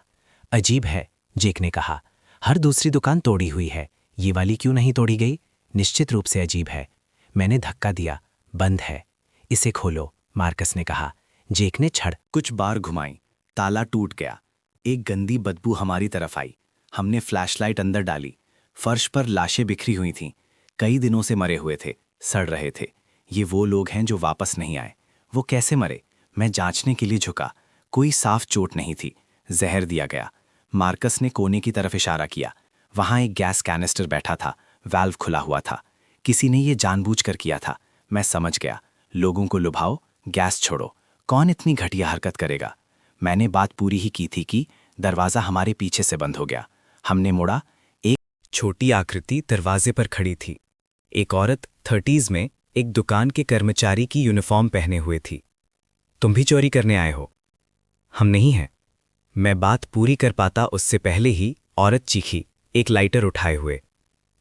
L: अजीब है, जेक ने कहा। हर दूसरी दुकान तोड़ी हुई है, ये वाली क्यों नहीं तोड़ी गई? निश्चित रूप से अजीब है। मैंने धक्का दिया। बंद है। इसे खोलो, मार्कस ने कहा। जेक ने छड़
F: कुछ बार घुमाई, ताला टूट गया। एक गंदी बदबू हमारी तरफ आई। हमने फ्लैशलाइट अंदर डाली। फर्श पर लाशें बिखरी हुई थीं, कई दिनों से मरे हुए थे, सड़ रहे थे। ये वो लोग हैं जो वापस नहीं आए। वो कैसे मरे? मैं जांचने के लिए झुका। कोई साफ चोट नहीं थी, जहर दिया गया। मार्कस ने कोने की तरफ इशारा किया। वहां एक गैस कैनिस्टर बैठा था, वाल्व खुला हुआ था। किसी ने ये जानबूझकर किया था। मैं समझ गया। लोगों को लुभाओ, गैस छोड़ो। कौन इतनी घटिया हरकत करेगा? मैंने बात पूरी ही की थी कि दरवाज़ा हमारे पीछे से बंद हो गया। हमने मुड़ा। एक
A: छोटी आकृति दरवाजे पर खड़ी थी। एक औरत 30s में एक दुकान के कर्मचारी की यूनिफॉर्म पहने हुए थी। तुम भी चोरी करने आए हो? हम नहीं हैं। मैं बात पूरी कर पाता उससे पहले ही औरत चीखी, एक लाइटर उठाए हुए।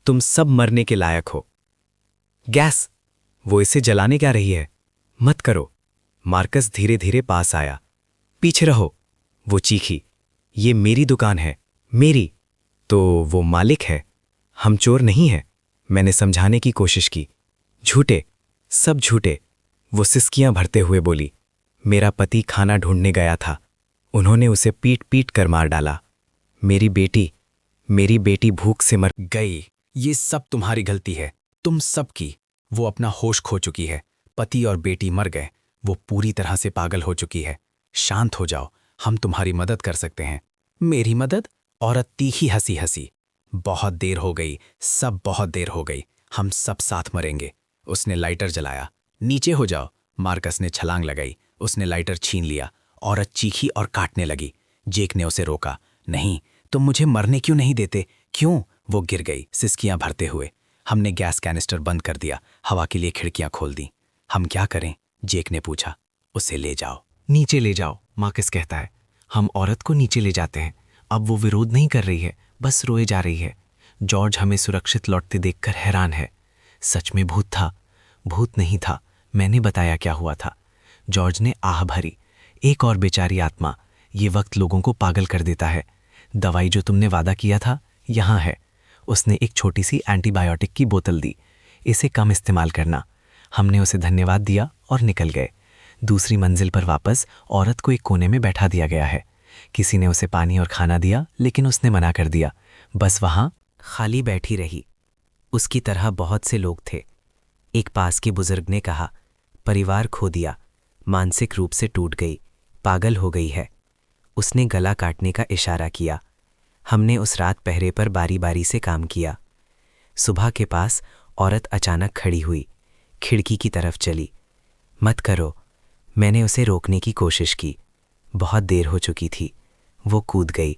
A: तुम सब मरने के लायक हो। गैस! वो इसे जलाने क्या रही है? मत करो। मार्कस धीरे धीरे पास आया। पीछे रहो, वो चीखी। ये मेरी दुकान है, मेरी। तो वो मालिक है, हम चोर नहीं हैं। मैंने समझाने की कोशिश की। झूठे, सब झूठे। वो सिसकियां भरते हुए बोली, मेरा पति खाना ढूंढने गया था, उन्होंने उसे पीट पीट कर मार डाला। मेरी बेटी भूख से मर
H: गई। ये सब तुम्हारी गलती है, तुम सब की। वो अपना होश खो चुकी है, पति और बेटी मर गए। वो पूरी तरह से पागल हो चुकी है। शांत हो जाओ, हम तुम्हारी मदद कर सकते हैं। मेरी मदद? औरत तीखी हंसी। बहुत देर हो गई, सब बहुत देर हो गई। हम सब साथ मरेंगे। उसने लाइटर जलाया। नीचे हो जाओ। मार्कस ने छलांग लगाई। उसने लाइटर छीन लिया। औरत चीखी और काटने लगी। जेक ने उसे रोका। नहीं, तुम मुझे मरने क्यों नहीं देते? क्यों? वो गिर गई, सिसकियां भरते हुए। हमने गैस कैनिस्टर बंद कर दिया, हवा के लिए खिड़कियां खोल दी। हम क्या करें? जेक ने पूछा। उसे ले जाओ।
D: नीचे ले जाओ, मार्कस कहता है। हम औरत को नीचे ले जाते हैं। अब वो विरोध नहीं कर रही है, बस रोए जा रही है। जॉर्ज हमें सुरक्षित लौटते देखकर हैरान है। सच में भूत था? भूत नहीं था, मैंने बताया क्या हुआ था। जॉर्ज ने आह भरी। एक और बेचारी आत्मा। ये वक्त लोगों को पागल कर देता है। दवाई जो तुमने वादा किया था, यहाँ है। उसने एक छोटी सी एंटीबायोटिक की बोतल दी। इसे कम इस्तेमाल करना। हमने उसे धन्यवाद दिया और निकल गए। दूसरी मंजिल पर वापस औरत को एक कोने में बैठा दिया गया है। किसी ने उसे पानी और खाना दिया, लेकिन उसने मना कर दिया। बस वहाँ
B: खाली बैठी रही। उसकी तरह बहुत से लोग थे। एक पास के बुजुर्ग ने कहा, परिवार खो दिया, मानसिक रूप से टूट गई, पागल हो गई है। उसने गला काटने का इशारा किया। हमने उस रात पहरे पर बारी बारी से काम किया। सुबह के पास औरत अचानक खड़ी हुई, खिड़की की तरफ चली। मत करो, मैंने उसे रोकने की कोशिश की। बहुत देर हो चुकी थी। वो कूद गई,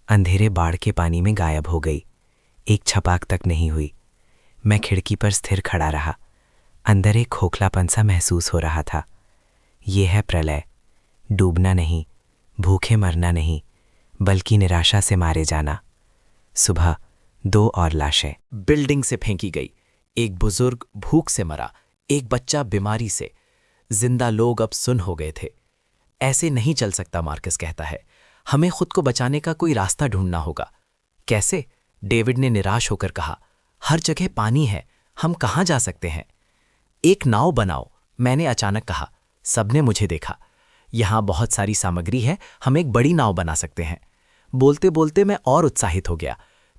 B: अंधेरे बाढ़ के पानी में गायब हो गई। एक छपाक तक नहीं हुई।
C: मैं खिड़की पर स्थिर खड़ा रहा। अंदर एक खोखलापन सा महसूस हो रहा था। ये है प्रलय, डूबना नहीं, भूखे मरना नहीं, बल्कि निराशा से मारे जाना। सुबह 2 और लाशें
G: बिल्डिंग से फेंकी गई। एक बुजुर्ग भूख से मरा, एक बच्चा बीमारी से। जिंदा लोग अब सुन्न हो गए थे। ऐसे नहीं चल सकता, मार्कस कहता है। हमें खुद को बचाने का कोई रास्ता ढूंढना होगा। कैसे? डेविड ने निराश होकर कहा। हर जगह पानी है, हम कहाँ जा सकते हैं? एक नाव बनाओ, मैंने अचानक कहा। सबने मुझे देखा। यहाँ बहुत सारी सामग्री है, हम एक बड़ी नाव बना सकते हैं। बोलते बोलते मैं और उत्साहित हो गया।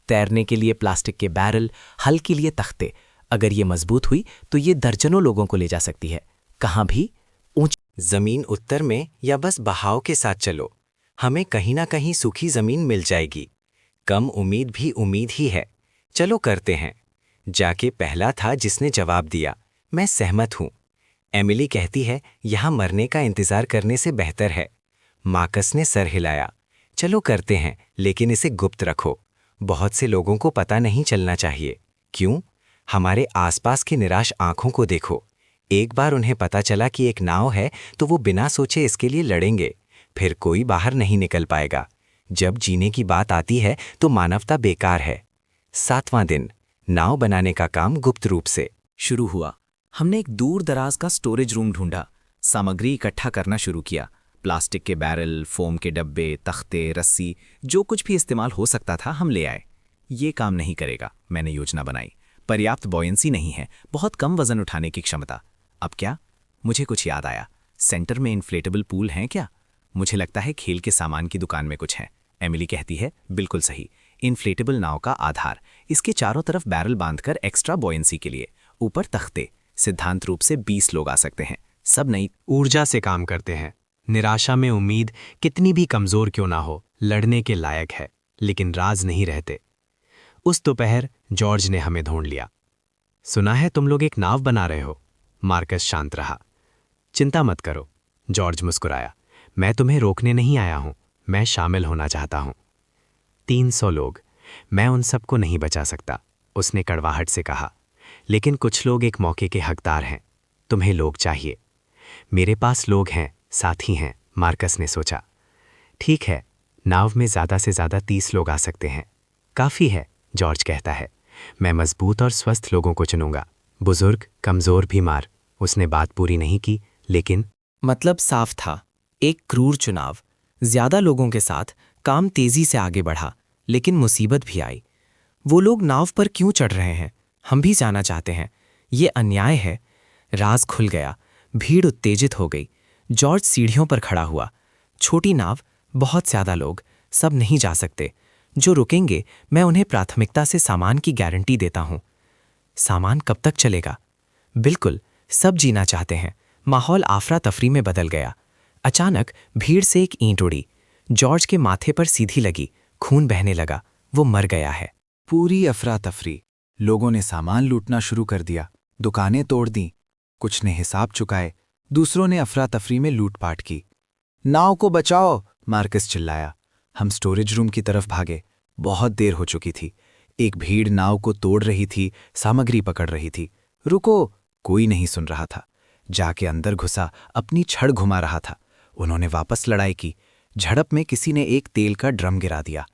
G: तैरने के लिए प्लास्टिक के बैरल, हल के लिए तख्ते। अगर ये मजबूत हुई तो ये दर्जनों लोगों को ले जा सकती है, कहाँ भी।
A: जमीन उत्तर में या बस बहाव के साथ चलो, हमें कहीं ना कहीं सूखी जमीन मिल जाएगी। कम उम्मीद भी उम्मीद ही है, चलो करते हैं। जाके पहला था जिसने जवाब दिया, मैं सहमत हूं। एमिली कहती है यहां मरने का इंतजार करने से बेहतर है। मार्कस ने सर हिलाया, चलो करते हैं, लेकिन इसे गुप्त रखो। बहुत से लोगों को पता नहीं चलना चाहिए। क्यों? हमारे आसपास की निराश आंखों को देखो। एक बार उन्हें पता चला कि एक नाव है तो वो बिना सोचे इसके लिए लड़ेंगे। फिर कोई बाहर नहीं निकल पाएगा। जब जीने की बात आती है तो मानवता बेकार है। 7वां दिन, नाव बनाने का काम गुप्त रूप से
G: शुरू हुआ। हमने एक दूर दराज का स्टोरेज रूम ढूंढा, सामग्री इकट्ठा करना शुरू किया। प्लास्टिक के बैरल, फोम के डब्बे, तख्ते, रस्सी, जो कुछ भी इस्तेमाल हो सकता था हम ले आए। ये काम नहीं करेगा, मैंने योजना बनाई। पर्याप्त बॉयंसी नहीं है, बहुत कम वजन उठाने की क्षमता। अब क्या? मुझे कुछ याद आया। सेंटर में इन्फ्लेटेबल पूल हैं क्या? मुझे लगता है खेल के सामान की दुकान में कुछ है। एमिली कहती है, बिल्कुल सही। इन्फ्लेटेबल नाव का आधार, इसके चारों तरफ बैरल बांधकर एक्स्ट्रा बॉयंसी के लिए, ऊपर तख्ते। सिद्धांत रूप से 20 लोग आ सकते हैं, सब नई
D: ऊर्जा से काम करते हैं। निराशा में उम्मीद कितनी भी कमजोर क्यों ना हो, लड़ने के लायक है, लेकिन राज नहीं रहते। उस दोपहर जॉर्ज ने हमें ढूंढ लिया। सुना है तुम लोग एक नाव बना रहे हो। मार्कस शांत रहा। चिंता मत करो, जॉर्ज मुस्कुराया। मैं तुम्हें रोकने नहीं आया हूं, मैं शामिल होना चाहता हूं। 300 लोग, मैं उन सबको नहीं बचा सकता, उसने कड़वाहट से कहा। लेकिन कुछ लोग एक मौके के हकदार हैं। तुम्हें लोग चाहिए। मेरे पास लोग हैं, साथी हैं, मार्कस ने सोचा। ठीक है, नाव में ज़्यादा से ज़्यादा 30 लोग आ सकते हैं। काफ़ी है, जॉर्ज कहता है। मैं मजबूत और स्वस्थ लोगों को चुनूंगा, बुजुर्ग, कमज़ोर, बीमार। उसने बात पूरी नहीं की, लेकिन
G: मतलब साफ था। एक क्रूर चुनाव। ज्यादा लोगों के साथ काम तेजी से आगे बढ़ा, लेकिन मुसीबत भी आई। वो लोग नाव पर क्यों चढ़ रहे हैं, हम भी जाना चाहते हैं। ये अन्याय है। राज खुल गया। भीड़ उत्तेजित हो गई। जॉर्ज सीढ़ियों पर खड़ा हुआ। छोटी नाव, बहुत ज्यादा लोग, सब नहीं जा सकते। जो रुकेंगे मैं उन्हें प्राथमिकता से सामान की गारंटी देता हूं। सामान कब तक चलेगा? बिल्कुल, सब जीना चाहते हैं। माहौल आफरा तफरी में बदल गया। अचानक भीड़ से एक ईंट उड़ी। जॉर्ज के माथे पर सीधी लगी, खून बहने लगा। वो मर गया है।
L: पूरी अफरा तफरी। लोगों ने सामान लूटना शुरू कर दिया, दुकानें तोड़ दी। कुछ ने हिसाब चुकाए, दूसरों ने अफरा तफरी में लूटपाट की। नाव को बचाओ, मार्कस चिल्लाया। हम स्टोरेज रूम की तरफ भागे। बहुत देर हो चुकी थी। एक भीड़ नाव को तोड़ रही थी, सामग्री पकड़ रही थी। रुको, कोई नहीं सुन रहा था। जाके अंदर घुसा, अपनी छड़ घुमा रहा था। उन्होंने वापस लड़ाई की। झड़प में किसी ने एक तेल का ड्रम गिरा दिया।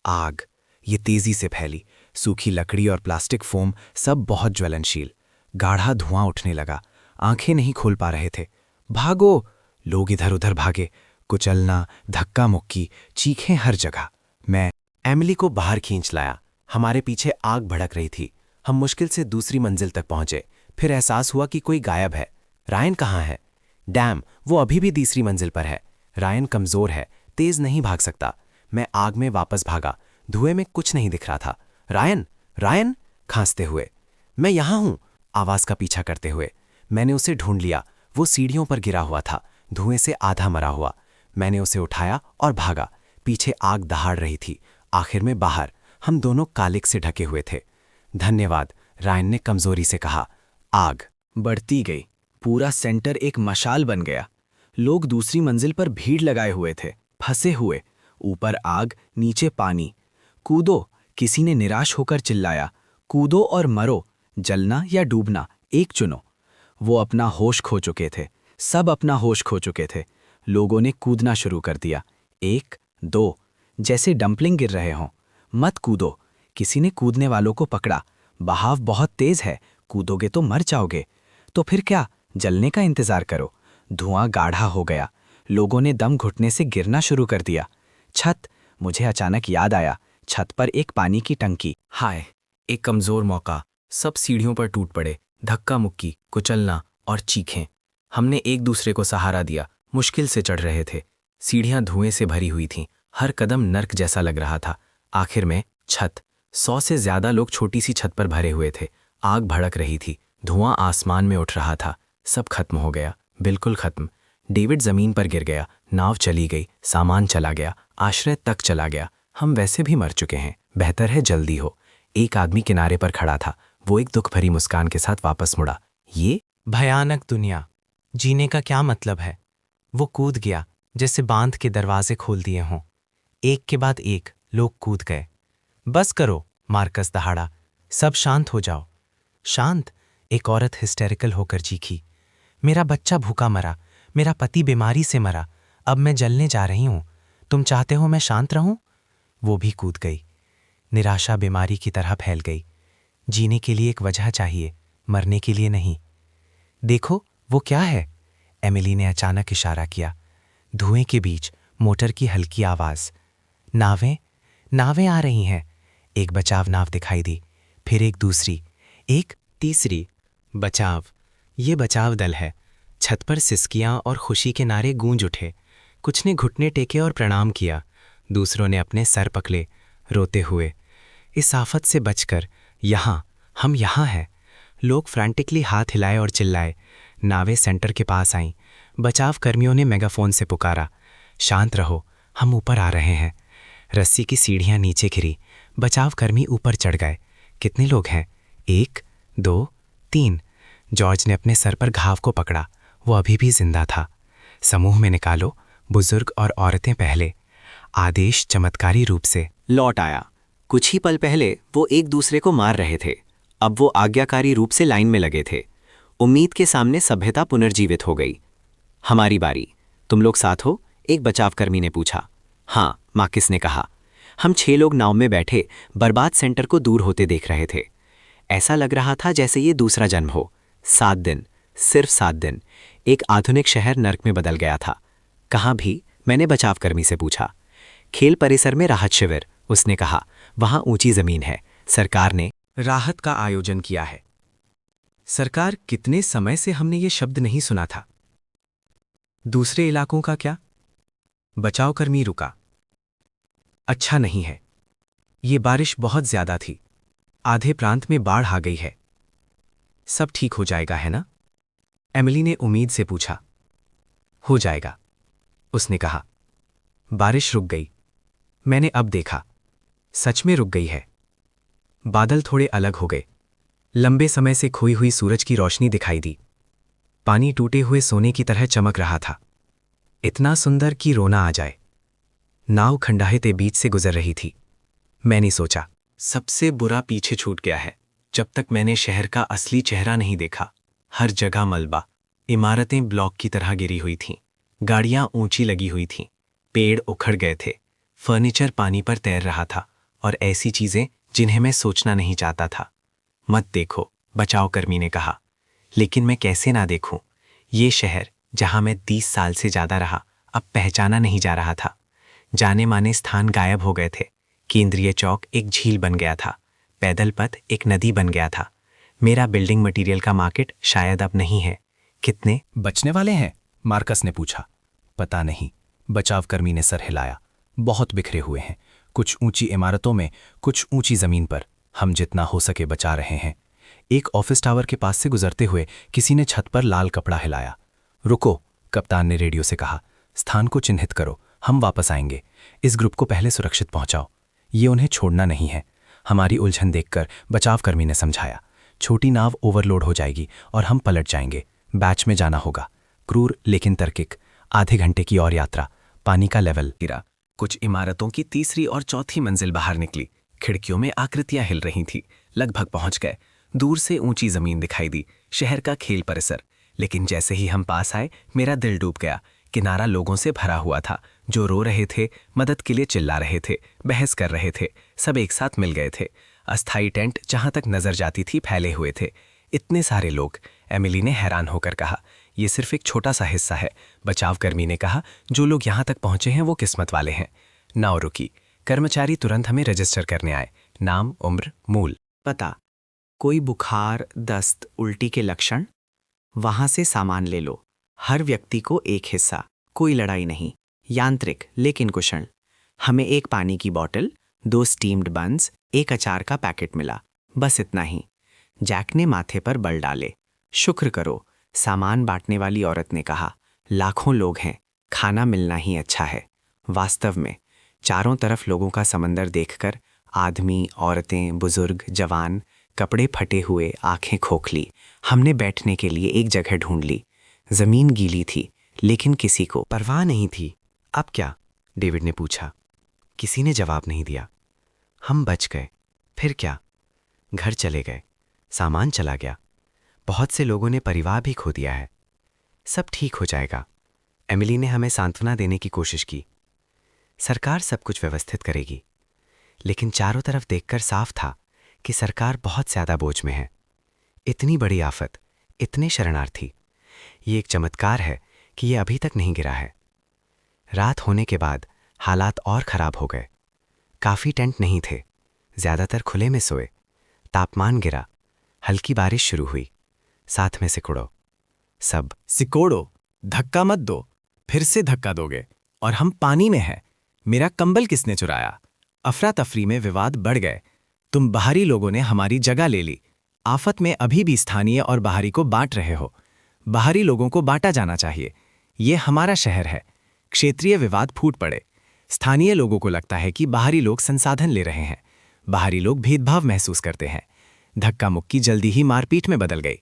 L: आग, ये तेजी से फैली। सूखी लकड़ी और प्लास्टिक फोम, सब बहुत ज्वलनशील। गाढ़ा धुआं उठने लगा। आंखें नहीं खोल पा रहे थे। भागो! लोग इधर उधर भागे। कुचलना, धक्का मुक्की, चीखें हर जगह। मैं
G: एमिली को बाहर खींच लाया। हमारे पीछे आग भड़क रही थी। हम मुश्किल से दूसरी मंजिल तक पहुंचे। फिर एहसास हुआ कि कोई गायब है। रायन कहाँ है? डैम, वो अभी भी तीसरी मंजिल पर है। रायन कमजोर है, तेज नहीं भाग सकता। मैं आग में वापस भागा। धुएं में कुछ नहीं दिख रहा था। रायन, रायन, खांसते हुए। मैं यहां हूं, आवाज का पीछा करते हुए। मैंने उसे ढूंढ लिया। वो सीढ़ियों पर गिरा हुआ था, धुएं से आधा मरा हुआ। मैंने उसे उठाया और भागा। पीछे आग दहाड़ रही थी। आखिर में बाहर हम दोनों कालिक से ढके हुए थे। धन्यवाद, रायन ने कमजोरी से कहा। आग बढ़ती गई। पूरा सेंटर एक मशाल बन गया। लोग दूसरी मंजिल पर भीड़ लगाए हुए थे, फंसे हुए। ऊपर आग, नीचे पानी। कूदो, किसी ने निराश होकर चिल्लाया। कूदो और मरो।
F: जलना या डूबना, एक चुनो। वो अपना होश खो चुके थे, सब अपना होश खो चुके थे। लोगों ने कूदना शुरू कर दिया। 1, 2, जैसे डंपलिंग गिर रहे हों। मत कूदो। किसी ने कूदने वालों को पकड़ा। बहाव बहुत तेज है, कूदोगे तो मर जाओगे। तो फिर क्या, जलने का इंतजार करो। धुआं गाढ़ा हो गया। लोगों ने दम घुटने से गिरना शुरू कर दिया। छत, मुझे अचानक याद आया, छत पर एक पानी की टंकी।
A: हाय, एक कमजोर मौका। सब सीढ़ियों पर टूट पड़े। धक्का मुक्की, कुचलना और चीखें। हमने एक दूसरे को सहारा दिया। मुश्किल से चढ़ रहे थे। सीढ़ियां धुएं से भरी हुई थीं। हर कदम नर्क जैसा लग रहा था। आखिर में छत। 100 से ज्यादा लोग छोटी सी छत पर भरे हुए थे। आग भड़क रही थी। धुआं आसमान में उठ रहा था। सब खत्म हो गया, बिल्कुल खत्म। डेविड जमीन पर गिर गया। नाव चली गई। सामान चला गया। आश्रय तक चला गया। हम वैसे भी मर चुके हैं। बेहतर है जल्दी हो। एक आदमी किनारे पर खड़ा था। वो एक दुख भरी मुस्कान के साथ वापस मुड़ा। ये
H: भयानक दुनिया, जीने का क्या मतलब है? वो कूद गया जैसे बांध के दरवाजे खोल दिए हों। एक के बाद एक लोग कूद गए। बस करो, मार्कस दहाड़ा। सब शांत हो जाओ। शांत? एक औरत हिस्टेरिकल होकर चीखी। मेरा बच्चा भूखा मरा, मेरा पति बीमारी से मरा, अब मैं जलने जा रही हूं। तुम चाहते हो मैं शांत रहूं? वो भी कूद गई। निराशा बीमारी की तरह फैल गई। जीने के लिए एक वजह चाहिए, मरने के लिए नहीं। देखो वो क्या है? एमिली ने अचानक इशारा किया। धुएं के बीच मोटर की हल्की आवाज। नावें, नावें आ रही हैं। एक बचाव नाव दिखाई दी, फिर एक दूसरी, एक तीसरी। बचाव, ये बचाव दल है। छत पर सिसकियां और खुशी के नारे गूंज उठे। कुछ ने घुटने टेके और प्रणाम किया। दूसरों ने अपने सर पकड़े, रोते हुए। इस आफत से बचकर हम यहाँ हैं। लोग फ्रैंटिकली हाथ हिलाए और चिल्लाए। नावें सेंटर के पास आईं। बचाव कर्मियों ने मेगाफोन से पुकारा, शांत रहो, हम ऊपर आ रहे हैं। रस्सी की सीढ़ियां नीचे गिरी। बचाव कर्मी ऊपर चढ़ गए। कितने लोग हैं? 1, 2, 3। जॉर्ज ने अपने सर पर घाव को पकड़ा। वो अभी भी जिंदा था। समूह में निकालो, बुजुर्ग और औरतें पहले। आदेश चमत्कारी रूप से
B: लौट आया। कुछ ही पल पहले वो एक दूसरे को मार रहे थे, अब वो आज्ञाकारी रूप से लाइन में लगे थे। उम्मीद के सामने सभ्यता पुनर्जीवित हो गई। हमारी बारी, तुम लोग साथ हो? एक बचावकर्मी ने पूछा। हाँ, मार्कस ने कहा। हम 6 लोग नाव में बैठे बर्बाद सेंटर को दूर होते देख रहे थे। ऐसा लग रहा था जैसे ये दूसरा जन्म हो। 7 दिन, सिर्फ 7 दिन, एक आधुनिक शहर नर्क में बदल गया था। कहाँ भी? मैंने बचावकर्मी से पूछा। खेल परिसर में राहत शिविर, उसने कहा। वहां ऊंची जमीन है। सरकार ने
A: राहत का आयोजन किया है। सरकार, कितने समय से हमने ये शब्द नहीं सुना था। दूसरे इलाकों का क्या? बचावकर्मी रुका। अच्छा नहीं है। ये बारिश बहुत ज्यादा थी। आधे प्रांत में बाढ़ आ गई है। सब ठीक हो जाएगा, है ना? एमिली ने उम्मीद से पूछा। हो जाएगा, उसने कहा। बारिश रुक गई। मैंने अब देखा, सच में रुक गई है। बादल थोड़े अलग हो गए। लंबे समय से खोई हुई सूरज की रोशनी दिखाई दी। पानी टूटे हुए सोने की तरह चमक रहा था, इतना सुंदर कि रोना आ जाए। नाव खंडाहते बीच से गुजर रही थी। मैंने सोचा, सबसे बुरा पीछे छूट गया है, जब तक मैंने शहर का असली चेहरा नहीं देखा। हर जगह मलबा, इमारतें ब्लॉक की तरह गिरी हुई थीं, गाड़ियां ऊंची लगी हुई थीं, पेड़ उखड़ गए थे, फर्नीचर पानी पर तैर रहा था, और ऐसी चीजें जिन्हें मैं सोचना नहीं चाहता था। मत देखो, बचावकर्मी ने कहा। लेकिन मैं कैसे ना देखूं? ये शहर जहां मैं 30 साल से ज्यादा रहा, अब पहचाना नहीं जा रहा था। जाने माने स्थान गायब हो गए थे। केंद्रीय चौक एक झील बन गया था, पैदल पथ एक नदी बन गया था। मेरा बिल्डिंग मटेरियल का मार्केट शायद अब नहीं है। कितने
H: बचने वाले हैं? मार्कस ने पूछा। पता नहीं, बचावकर्मी ने सर हिलाया। बहुत बिखरे हुए हैं, कुछ ऊंची इमारतों में, कुछ ऊंची जमीन पर। हम जितना हो सके बचा रहे हैं। एक ऑफिस टावर के पास से गुजरते हुए किसी ने छत पर लाल कपड़ा हिलाया। रुको, कप्तान ने रेडियो से कहा। स्थान को चिन्हित करो, हम वापस आएंगे। इस ग्रुप को पहले सुरक्षित पहुंचाओ। ये उन्हें छोड़ना नहीं है। हमारी उलझन देखकर बचावकर्मी ने समझाया। छोटी नाव ओवरलोड हो जाएगी और हम पलट जाएंगे। बैच में जाना होगा। क्रूर लेकिन तार्किक। आधे घंटे की और यात्रा। पानी का लेवल गिरा। कुछ इमारतों की तीसरी और चौथी मंजिल बाहर निकली। खिड़कियों में आकृतियां हिल रही थीं। लगभग पहुंच गए।
F: दूर से ऊंची जमीन दिखाई दी, शहर का खेल परिसर। लेकिन जैसे ही हम पास आए, मेरा दिल डूब गया। किनारा लोगों से भरा हुआ था, जो रो रहे थे, मदद के लिए चिल्ला रहे थे, बहस कर रहे थे। सब एक साथ मिल गए थे। अस्थायी टेंट जहां तक नजर जाती थी फैले हुए थे। इतने सारे लोग। एमिली ने हैरान होकर कहा, यह सिर्फ एक छोटा सा हिस्सा है। बचावकर्मी ने कहा, जो लोग यहां तक पहुंचे हैं वो किस्मत वाले हैं। नाव रुकी। कर्मचारी तुरंत हमें रजिस्टर करने आए। नाम, उम्र, मूल।
K: पता, कोई बुखार, दस्त, उल्टी के लक्षण? वहां से सामान ले लो। हर व्यक्ति को एक हिस्सा। कोई लड़ाई नहीं, यांत्रिक लेकिन कुशल। हमें एक पानी की बोतल, 2 स्टीम्ड बन्स, एक अचार का पैकेट मिला। बस इतना ही। जैक ने माथे पर बल डाले। शुक्र करो, सामान बांटने वाली औरत ने कहा। लाखों लोग हैं, खाना मिलना ही अच्छा है। वास्तव में चारों तरफ लोगों का समंदर देखकर आदमी, औरतें, बुजुर्ग, जवान, कपड़े फटे हुए, आंखें खोखली, हमने बैठने के लिए एक जगह ढूंढ ली। जमीन गीली थी, लेकिन किसी को
D: परवाह नहीं थी। अब क्या? डेविड ने पूछा। किसी ने जवाब नहीं दिया। हम बच गए। फिर क्या? घर चले गए, सामान चला गया। बहुत से लोगों ने परिवार भी खो दिया है। सब ठीक हो जाएगा। एमिली ने हमें सांत्वना देने की कोशिश की। सरकार सब कुछ व्यवस्थित करेगी। लेकिन चारों तरफ देखकर साफ था कि सरकार बहुत ज्यादा बोझ में है। इतनी बड़ी आफत, इतने शरणार्थी। ये एक चमत्कार है कि ये अभी तक नहीं गिरा है। रात होने के बाद हालात और खराब हो गए। काफी टेंट नहीं थे, ज्यादातर खुले में सोए। तापमान गिरा, हल्की बारिश शुरू हुई, साथ में सिकुड़ो। सब
L: सिकोड़ो, धक्का मत दो, फिर से धक्का दोगे। और हम पानी में हैं। मेरा कंबल किसने चुराया? अफरा तफरी में विवाद बढ़ गए। तुम बाहरी लोगों ने हमारी जगह ले ली। आफत में अभी भी स्थानीय और बाहरी को बांट रहे हो। बाहरी लोगों को बांटा जाना चाहिए। ये हमारा शहर है। क्षेत्रीय विवाद फूट पड़े। स्थानीय लोगों को लगता है कि बाहरी लोग संसाधन ले रहे हैं। बाहरी लोग भेदभाव महसूस करते हैं। धक्का मुक्की जल्दी ही मारपीट में बदल गई।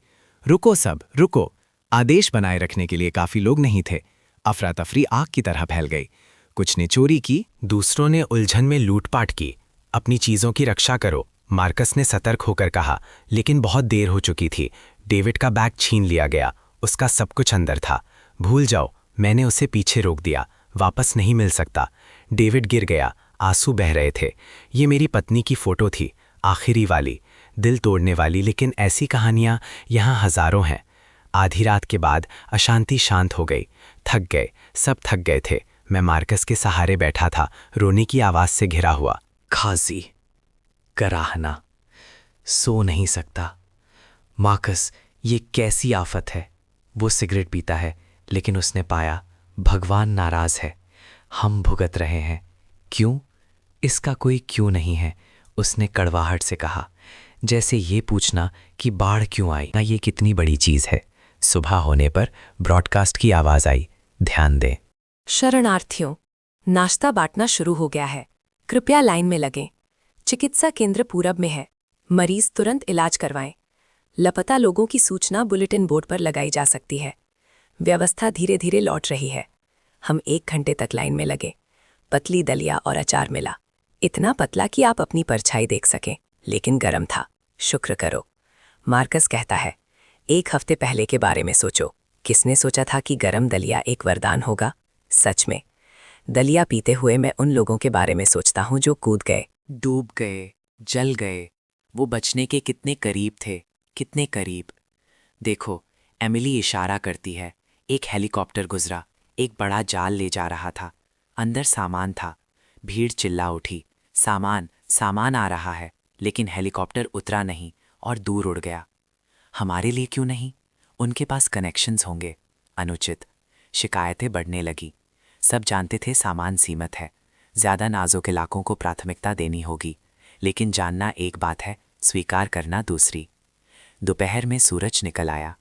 L: रुको सब, रुको। आदेश बनाए रखने के लिए काफी लोग नहीं थे। अफरा तफरी आग की तरह फैल गई। कुछ ने चोरी की,
H: दूसरों ने उलझन में लूटपाट की। अपनी चीजों की रक्षा करो, मार्कस ने सतर्क होकर कहा। लेकिन बहुत देर हो चुकी थी। डेविड का बैग छीन लिया गया। उसका सब कुछ अंदर था। भूल जाओ, मैंने उसे पीछे रोक दिया। वापस नहीं मिल सकता। डेविड गिर गया, आंसू बह रहे थे। ये मेरी पत्नी की फोटो थी, आखिरी वाली, दिल तोड़ने वाली। लेकिन ऐसी कहानियां यहाँ हजारों हैं। आधी रात के बाद अशांति शांत हो गई। थक गए, सब थक गए थे। मैं मार्कस के सहारे बैठा था, रोने की आवाज से घिरा हुआ।
K: खांसी, कराहना, सो नहीं सकता। मार्कस, ये कैसी आफत है? वो सिगरेट पीता है, लेकिन उसने पाया भगवान नाराज है। हम भुगत रहे हैं। क्यों? इसका कोई क्यों नहीं है, उसने कड़वाहट से कहा। जैसे ये पूछना कि बाढ़ क्यों आई ना, ये कितनी बड़ी चीज है। सुबह होने पर ब्रॉडकास्ट की आवाज आई, ध्यान दें।
J: शरणार्थियों, नाश्ता बांटना शुरू हो गया है। कृपया लाइन में लगें। चिकित्सा केंद्र पूरब में है। मरीज तुरंत इलाज करवाएं। लापता लोगों की सूचना बुलेटिन बोर्ड पर लगाई जा सकती है। व्यवस्था धीरे धीरे लौट रही है। हम 1 घंटे तक लाइन में लगे। पतली दलिया और अचार मिला, इतना पतला कि आप अपनी परछाई देख सकें, लेकिन गर्म था। शुक्र करो। मार्कस कहता है, 1 हफ्ते पहले के बारे में सोचो। किसने सोचा था कि गरम दलिया एक वरदान होगा? सच में। दलिया पीते हुए मैं उन लोगों के बारे में सोचता हूं जो कूद गए,
K: डूब गए, जल गए। वो बचने के कितने करीब थे, कितने करीब। देखो, एमिली इशारा करती है। एक हेलीकॉप्टर गुजरा, एक बड़ा जाल ले जा रहा था। अंदर सामान था। भीड़ चिल्ला उठी, सामान, सामान आ रहा है। लेकिन हेलीकॉप्टर उतरा नहीं और दूर उड़ गया। हमारे लिए क्यों नहीं? उनके पास कनेक्शंस होंगे। अनुचित। शिकायतें बढ़ने लगी। सब जानते थे सामान सीमित है, ज्यादा नाजुक इलाकों को प्राथमिकता देनी होगी। लेकिन जानना एक बात है, स्वीकार करना दूसरी। दोपहर में सूरज निकल आया।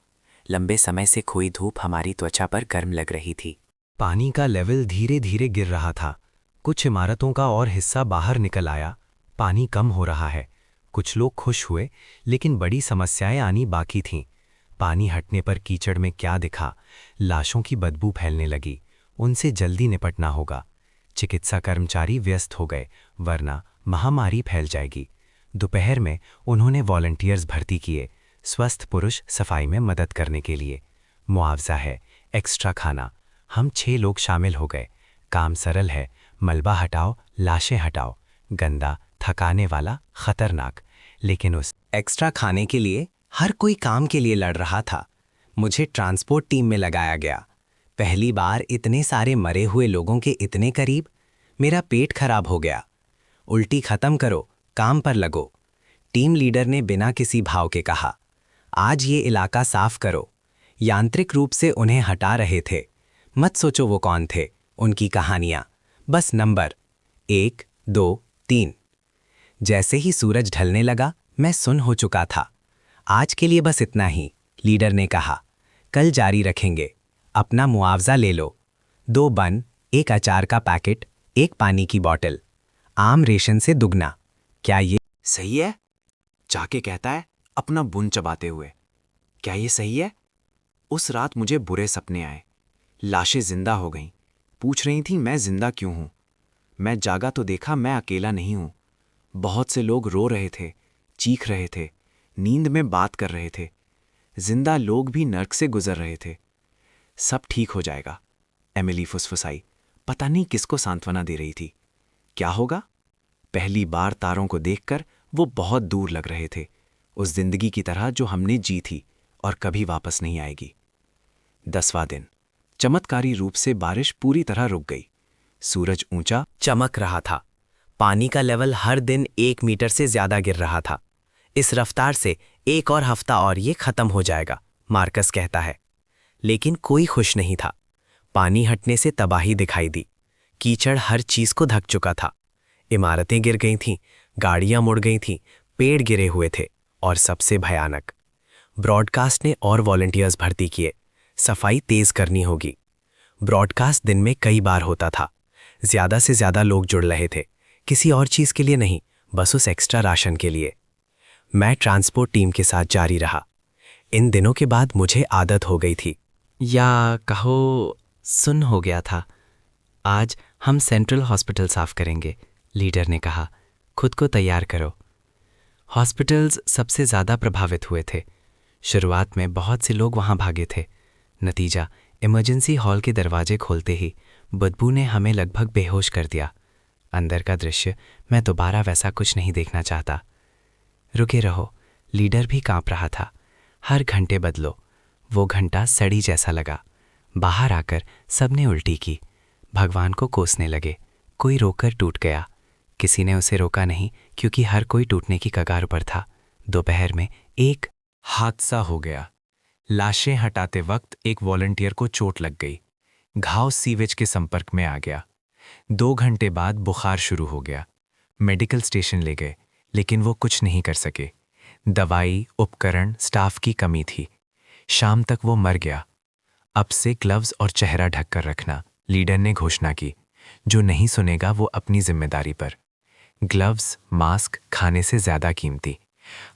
K: लंबे समय से खोई धूप हमारी त्वचा पर गर्म लग रही थी।
H: पानी का लेवल धीरे धीरे गिर रहा था। कुछ इमारतों का और हिस्सा बाहर निकल आया। पानी कम हो रहा है। कुछ लोग खुश हुए, लेकिन बड़ी समस्याएं आनी बाकी थीं। पानी हटने पर कीचड़ में क्या दिखा? लाशों की बदबू फैलने लगी। उनसे जल्दी निपटना होगा। चिकित्सा कर्मचारी व्यस्त हो गए, वरना महामारी फैल जाएगी।
D: दोपहर में उन्होंने वॉलंटियर्स भर्ती किए, स्वस्थ पुरुष सफाई में मदद करने के लिए। मुआवजा है, एक्स्ट्रा खाना। हम 6 लोग शामिल हो गए। काम सरल है, मलबा हटाओ, लाशें हटाओ, गंदा, थकाने वाला, खतरनाक। लेकिन उस एक्स्ट्रा खाने के लिए हर कोई काम के लिए लड़ रहा था। मुझे ट्रांसपोर्ट टीम में लगाया गया। पहली बार इतने सारे मरे हुए लोगों के इतने करीब। मेरा पेट खराब हो गया। उल्टी खत्म करो, काम पर लगो। टीम लीडर ने बिना किसी भाव के कहा, आज ये इलाका साफ करो। यांत्रिक रूप से उन्हें हटा रहे थे। मत सोचो वो कौन थे, उनकी कहानियां, बस नंबर 1, 2, 3। जैसे ही सूरज ढलने लगा, मैं सुन हो चुका था। आज के लिए बस इतना ही, लीडर ने कहा। कल जारी रखेंगे। अपना मुआवजा ले लो। 2 बन, 1 अचार का पैकेट, 1 पानी की बोतल। आम रेशन से दुगना। क्या ये
L: सही है? जाके कहता है अपना बुन चबाते हुए। क्या ये सही है? उस रात मुझे बुरे सपने आए। लाशें जिंदा हो गईं। पूछ रही थी मैं जिंदा क्यों हूं। मैं जागा तो देखा मैं अकेला नहीं हूं। बहुत से लोग रो रहे थे, चीख रहे थे, नींद में बात कर रहे थे। जिंदा लोग भी नर्क से गुजर रहे थे। सब ठीक हो जाएगा, एमिली फुसफुसाई। पता नहीं किसको सांत्वना दे रही थी। क्या होगा? पहली बार तारों को देखकर वो बहुत दूर लग रहे थे, उस जिंदगी की तरह जो हमने जी थी और कभी वापस नहीं आएगी। 10वां दिन। चमत्कारी रूप से बारिश पूरी तरह रुक गई। सूरज ऊंचा
B: चमक रहा था। पानी का लेवल हर दिन 1 मीटर से ज्यादा गिर रहा था। इस रफ्तार से 1 और हफ्ता और ये खत्म हो जाएगा, मार्कस कहता है। लेकिन कोई खुश नहीं था। पानी हटने से तबाही दिखाई दी। कीचड़ हर चीज को ढक चुका था। इमारतें गिर गई थीं, गाड़ियां मुड़ गई थीं, पेड़ गिरे हुए थे, और सबसे भयानक, ब्रॉडकास्ट ने और वॉलंटियर्स भर्ती किए। सफाई तेज करनी होगी। ब्रॉडकास्ट दिन में कई बार होता था। ज्यादा से ज्यादा लोग जुड़ रहे थे, किसी और चीज के लिए नहीं, बस उस एक्स्ट्रा राशन के लिए। मैं ट्रांसपोर्ट टीम के साथ जारी रहा। इन दिनों के बाद मुझे आदत हो गई थी, या कहो सुन हो गया था। आज हम सेंट्रल हॉस्पिटल साफ करेंगे, लीडर ने कहा। खुद को तैयार करो। हॉस्पिटल्स सबसे ज़्यादा प्रभावित हुए थे। शुरुआत में बहुत से लोग वहाँ भागे थे। नतीजा, इमरजेंसी हॉल के दरवाजे खोलते ही बदबू ने हमें लगभग बेहोश कर दिया। अंदर का दृश्य मैं दोबारा वैसा कुछ नहीं देखना चाहता। रुके रहो, लीडर भी कांप रहा था। हर घंटे बदलो। वो घंटा सड़ी जैसा लगा। बाहर आकर सबने उल्टी की, भगवान को कोसने लगे। कोई रोकर टूट गया। किसी ने उसे रोका नहीं, क्योंकि हर कोई टूटने की कगार पर था। दोपहर में एक
A: हादसा हो गया। लाशें हटाते वक्त एक वॉलंटियर को चोट लग गई। घाव सीवेज के संपर्क में आ गया। 2 घंटे बाद बुखार शुरू हो गया। मेडिकल स्टेशन ले गए, लेकिन वो कुछ नहीं कर सके। दवाई, उपकरण, स्टाफ की कमी थी। शाम तक वो मर गया। अब से ग्लव्स और चेहरा ढककर रखना, लीडर ने घोषणा की। जो नहीं सुनेगा वो अपनी जिम्मेदारी पर। ग्लव्स, मास्क खाने से ज्यादा कीमती।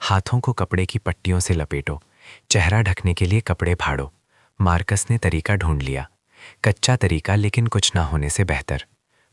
A: हाथों को कपड़े की पट्टियों से लपेटो। चेहरा ढकने के लिए कपड़े फाड़ो। मार्कस ने तरीका ढूंढ लिया। कच्चा तरीका, लेकिन कुछ ना होने से बेहतर।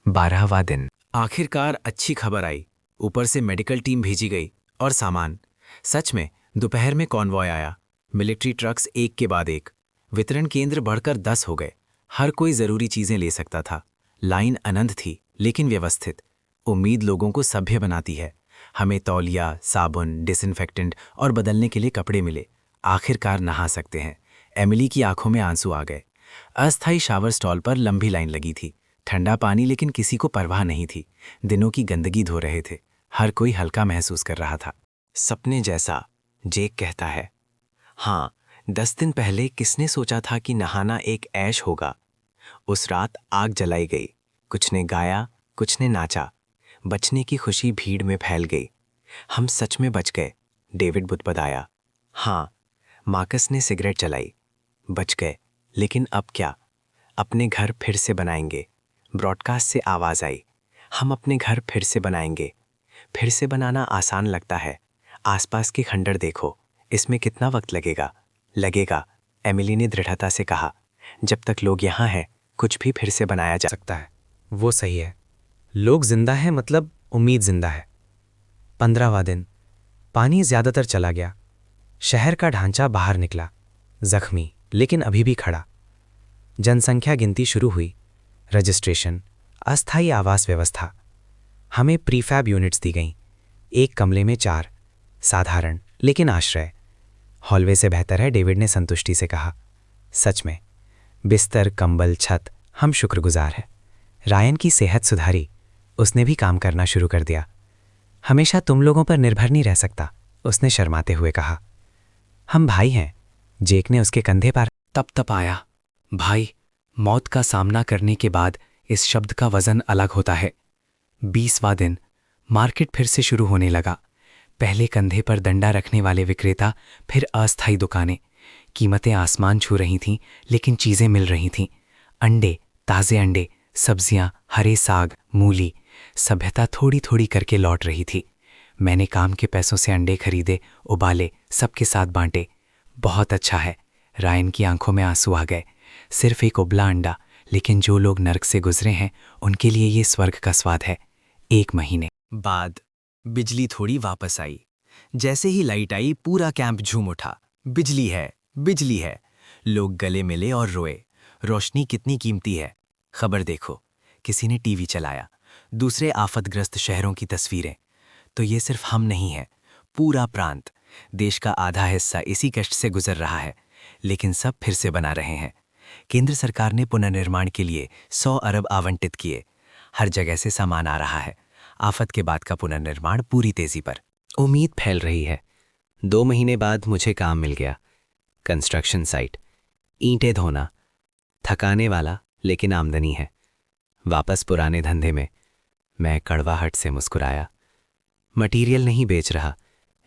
A: 12वां दिन।
L: आखिरकार अच्छी खबर आई। ऊपर से मेडिकल टीम भेजी गई और सामान। सच में दोपहर में कॉन्वॉय आया। मिलिट्री ट्रक्स एक के बाद एक। वितरण केंद्र बढ़कर 10 हो गए। हर कोई जरूरी चीजें ले सकता था। लाइन अनंत थी, लेकिन व्यवस्थित। उम्मीद लोगों को सभ्य बनाती है। हमें तौलिया, साबुन, डिसइंफेक्टेंट और बदलने के लिए कपड़े मिले। आखिरकार नहा सकते हैं। एमिली की आंखों में आंसू आ गए। अस्थायी शावर स्टॉल पर लंबी लाइन लगी थी। ठंडा पानी, लेकिन किसी को परवाह नहीं थी। दिनों की गंदगी धो रहे थे। हर कोई हल्का महसूस कर रहा था।
B: सपने जैसा, जेक कहता है। हाँ, 10 दिन पहले किसने सोचा था कि नहाना एक ऐश होगा। उस रात आग जलाई गई। कुछ ने गाया, कुछ ने नाचा। बचने की खुशी भीड़ में फैल गई। हम सच में बच गए, डेविड बुदबुदाया। हाँ, मार्कस ने सिगरेट जलाई। बच गए, लेकिन अब क्या? अपने घर फिर से बनाएंगे। ब्रॉडकास्ट से आवाज आई। हम अपने घर फिर से बनाएंगे। फिर से बनाना आसान लगता है। आसपास के खंडर देखो, इसमें कितना वक्त लगेगा? लगेगा, एमिली ने दृढ़ता से कहा। जब तक लोग यहाँ हैं, कुछ भी फिर से बनाया जा
D: सकता है। वो सही है। लोग जिंदा है, मतलब उम्मीद जिंदा है। 15वां दिन।
H: पानी ज्यादातर चला गया। शहर का ढांचा बाहर निकला, जख्मी लेकिन अभी भी खड़ा। जनसंख्या गिनती शुरू हुई, रजिस्ट्रेशन, अस्थायी आवास व्यवस्था। हमें प्रीफैब यूनिट्स दी गईं, एक कमरे में 4, साधारण लेकिन आश्रय। हॉलवे से बेहतर है, डेविड ने संतुष्टि से कहा। सच में, बिस्तर, कंबल, छत, हम शुक्रगुजार हैं। रायन की सेहत सुधारी, उसने भी काम करना शुरू कर दिया। हमेशा तुम लोगों पर निर्भर नहीं रह सकता, उसने शर्माते हुए कहा। हम भाई हैं, जेक ने उसके कंधे पर
G: तप आया। भाई, मौत का सामना करने के बाद इस शब्द का वजन अलग होता है। 20वां दिन, मार्केट फिर से शुरू होने लगा। पहले कंधे पर डंडा रखने वाले विक्रेता, फिर अस्थायी दुकानें। कीमतें आसमान छू रही थीं, लेकिन चीज़ें मिल रही थीं। अंडे, ताज़े अंडे, सब्जियां, हरे साग, मूली। सभ्यता थोड़ी थोड़ी करके लौट रही थी। मैंने काम के पैसों से अंडे खरीदे, उबाले, सबके साथ बांटे। बहुत अच्छा है। रायन की आंखों में आंसू आ गए। सिर्फ एक उबला अंडा, लेकिन जो लोग नर्क से गुजरे हैं उनके लिए ये स्वर्ग का स्वाद है। 1 महीने
K: बाद बिजली थोड़ी वापस आई। जैसे ही लाइट आई, पूरा कैंप झूम उठा। बिजली है, बिजली है। लोग गले मिले और रोए। रोशनी कितनी कीमती है। खबर देखो, किसी ने टीवी चलाया। दूसरे आफतग्रस्त शहरों की तस्वीरें। तो ये सिर्फ हम नहीं हैं, पूरा प्रांत, देश का आधा हिस्सा इसी कष्ट से गुजर रहा है। लेकिन सब फिर से बना रहे हैं। केंद्र सरकार ने पुनर्निर्माण के लिए 100 अरब आवंटित किए। हर जगह से सामान आ रहा है। आफत के बाद का पुनर्निर्माण पूरी तेजी पर।
F: उम्मीद फैल रही है। 2 महीने बाद मुझे काम मिल गया। कंस्ट्रक्शन साइट, ईंटें धोना, थकाने वाला लेकिन आमदनी है। वापस पुराने धंधे में। मैं कड़वाहट से मुस्कुराया। मटीरियल नहीं बेच रहा,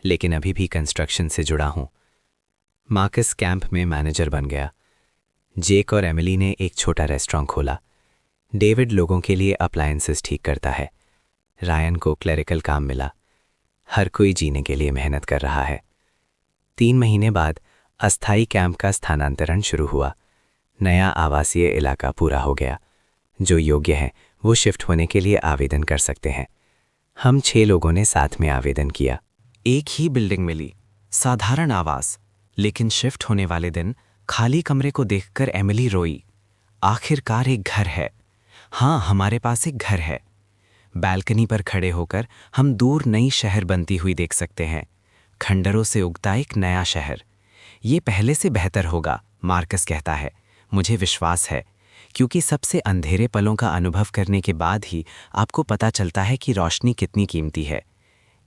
F: लेकिन अभी भी कंस्ट्रक्शन से जुड़ा हूं। मार्कस कैंप में मैनेजर बन गया। जेक और एमिली ने एक छोटा रेस्टोरेंट खोला। डेविड लोगों के लिए अप्लायंसेस ठीक करता है। रायन को क्लरिकल काम मिला। हर कोई जीने के लिए मेहनत कर रहा है। 3 महीने बाद अस्थायी कैंप का स्थानांतरण शुरू हुआ। नया आवासीय इलाका पूरा हो गया। जो योग्य हैं वो शिफ्ट होने के लिए आवेदन कर सकते हैं। हम 6 लोगों ने साथ में आवेदन किया।
K: एक ही बिल्डिंग मिली, साधारण आवास। लेकिन शिफ्ट होने वाले दिन खाली कमरे को देखकर एमिली रोई। आखिरकार एक घर है। हाँ, हमारे पास एक घर है। बालकनी पर खड़े होकर हम दूर नई शहर बनती हुई देख सकते हैं। खंडरों से उगता एक नया शहर। ये पहले से बेहतर होगा, मार्कस कहता है। मुझे विश्वास है, क्योंकि सबसे अंधेरे पलों का अनुभव करने के बाद ही आपको पता चलता है कि रोशनी कितनी कीमती है।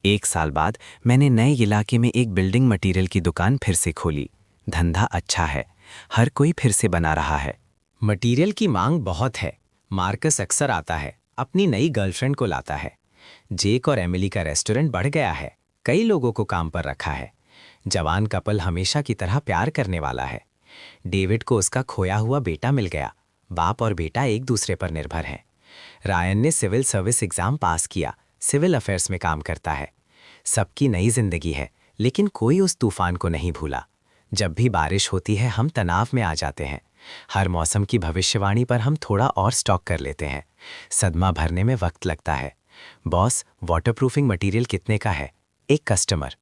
K: 1 साल बाद मैंने नए इलाके में एक बिल्डिंग मटीरियल की दुकान फिर से खोली। धंधा अच्छा है, हर कोई फिर से बना रहा है।
F: मटीरियल की मांग बहुत है। मार्कस अक्सर आता है, अपनी नई गर्लफ्रेंड को लाता है। जेक और एमिली का रेस्टोरेंट बढ़ गया है, कई लोगों को काम पर रखा है। जवान कपल हमेशा की तरह प्यार करने वाला है। डेविड को उसका खोया हुआ बेटा मिल गया। बाप और बेटा एक दूसरे पर निर्भर हैं। रायन ने सिविल सर्विस एग्जाम पास किया, सिविल अफेयर्स में काम करता है। सबकी नई जिंदगी है, लेकिन कोई उस तूफान को नहीं भूला। जब भी बारिश होती है हम तनाव में आ जाते हैं। हर मौसम की भविष्यवाणी पर हम थोड़ा और स्टॉक कर लेते हैं। सदमा भरने में वक्त लगता है। बॉस, वाटरप्रूफिंग मटीरियल कितने का है? एक कस्टमर।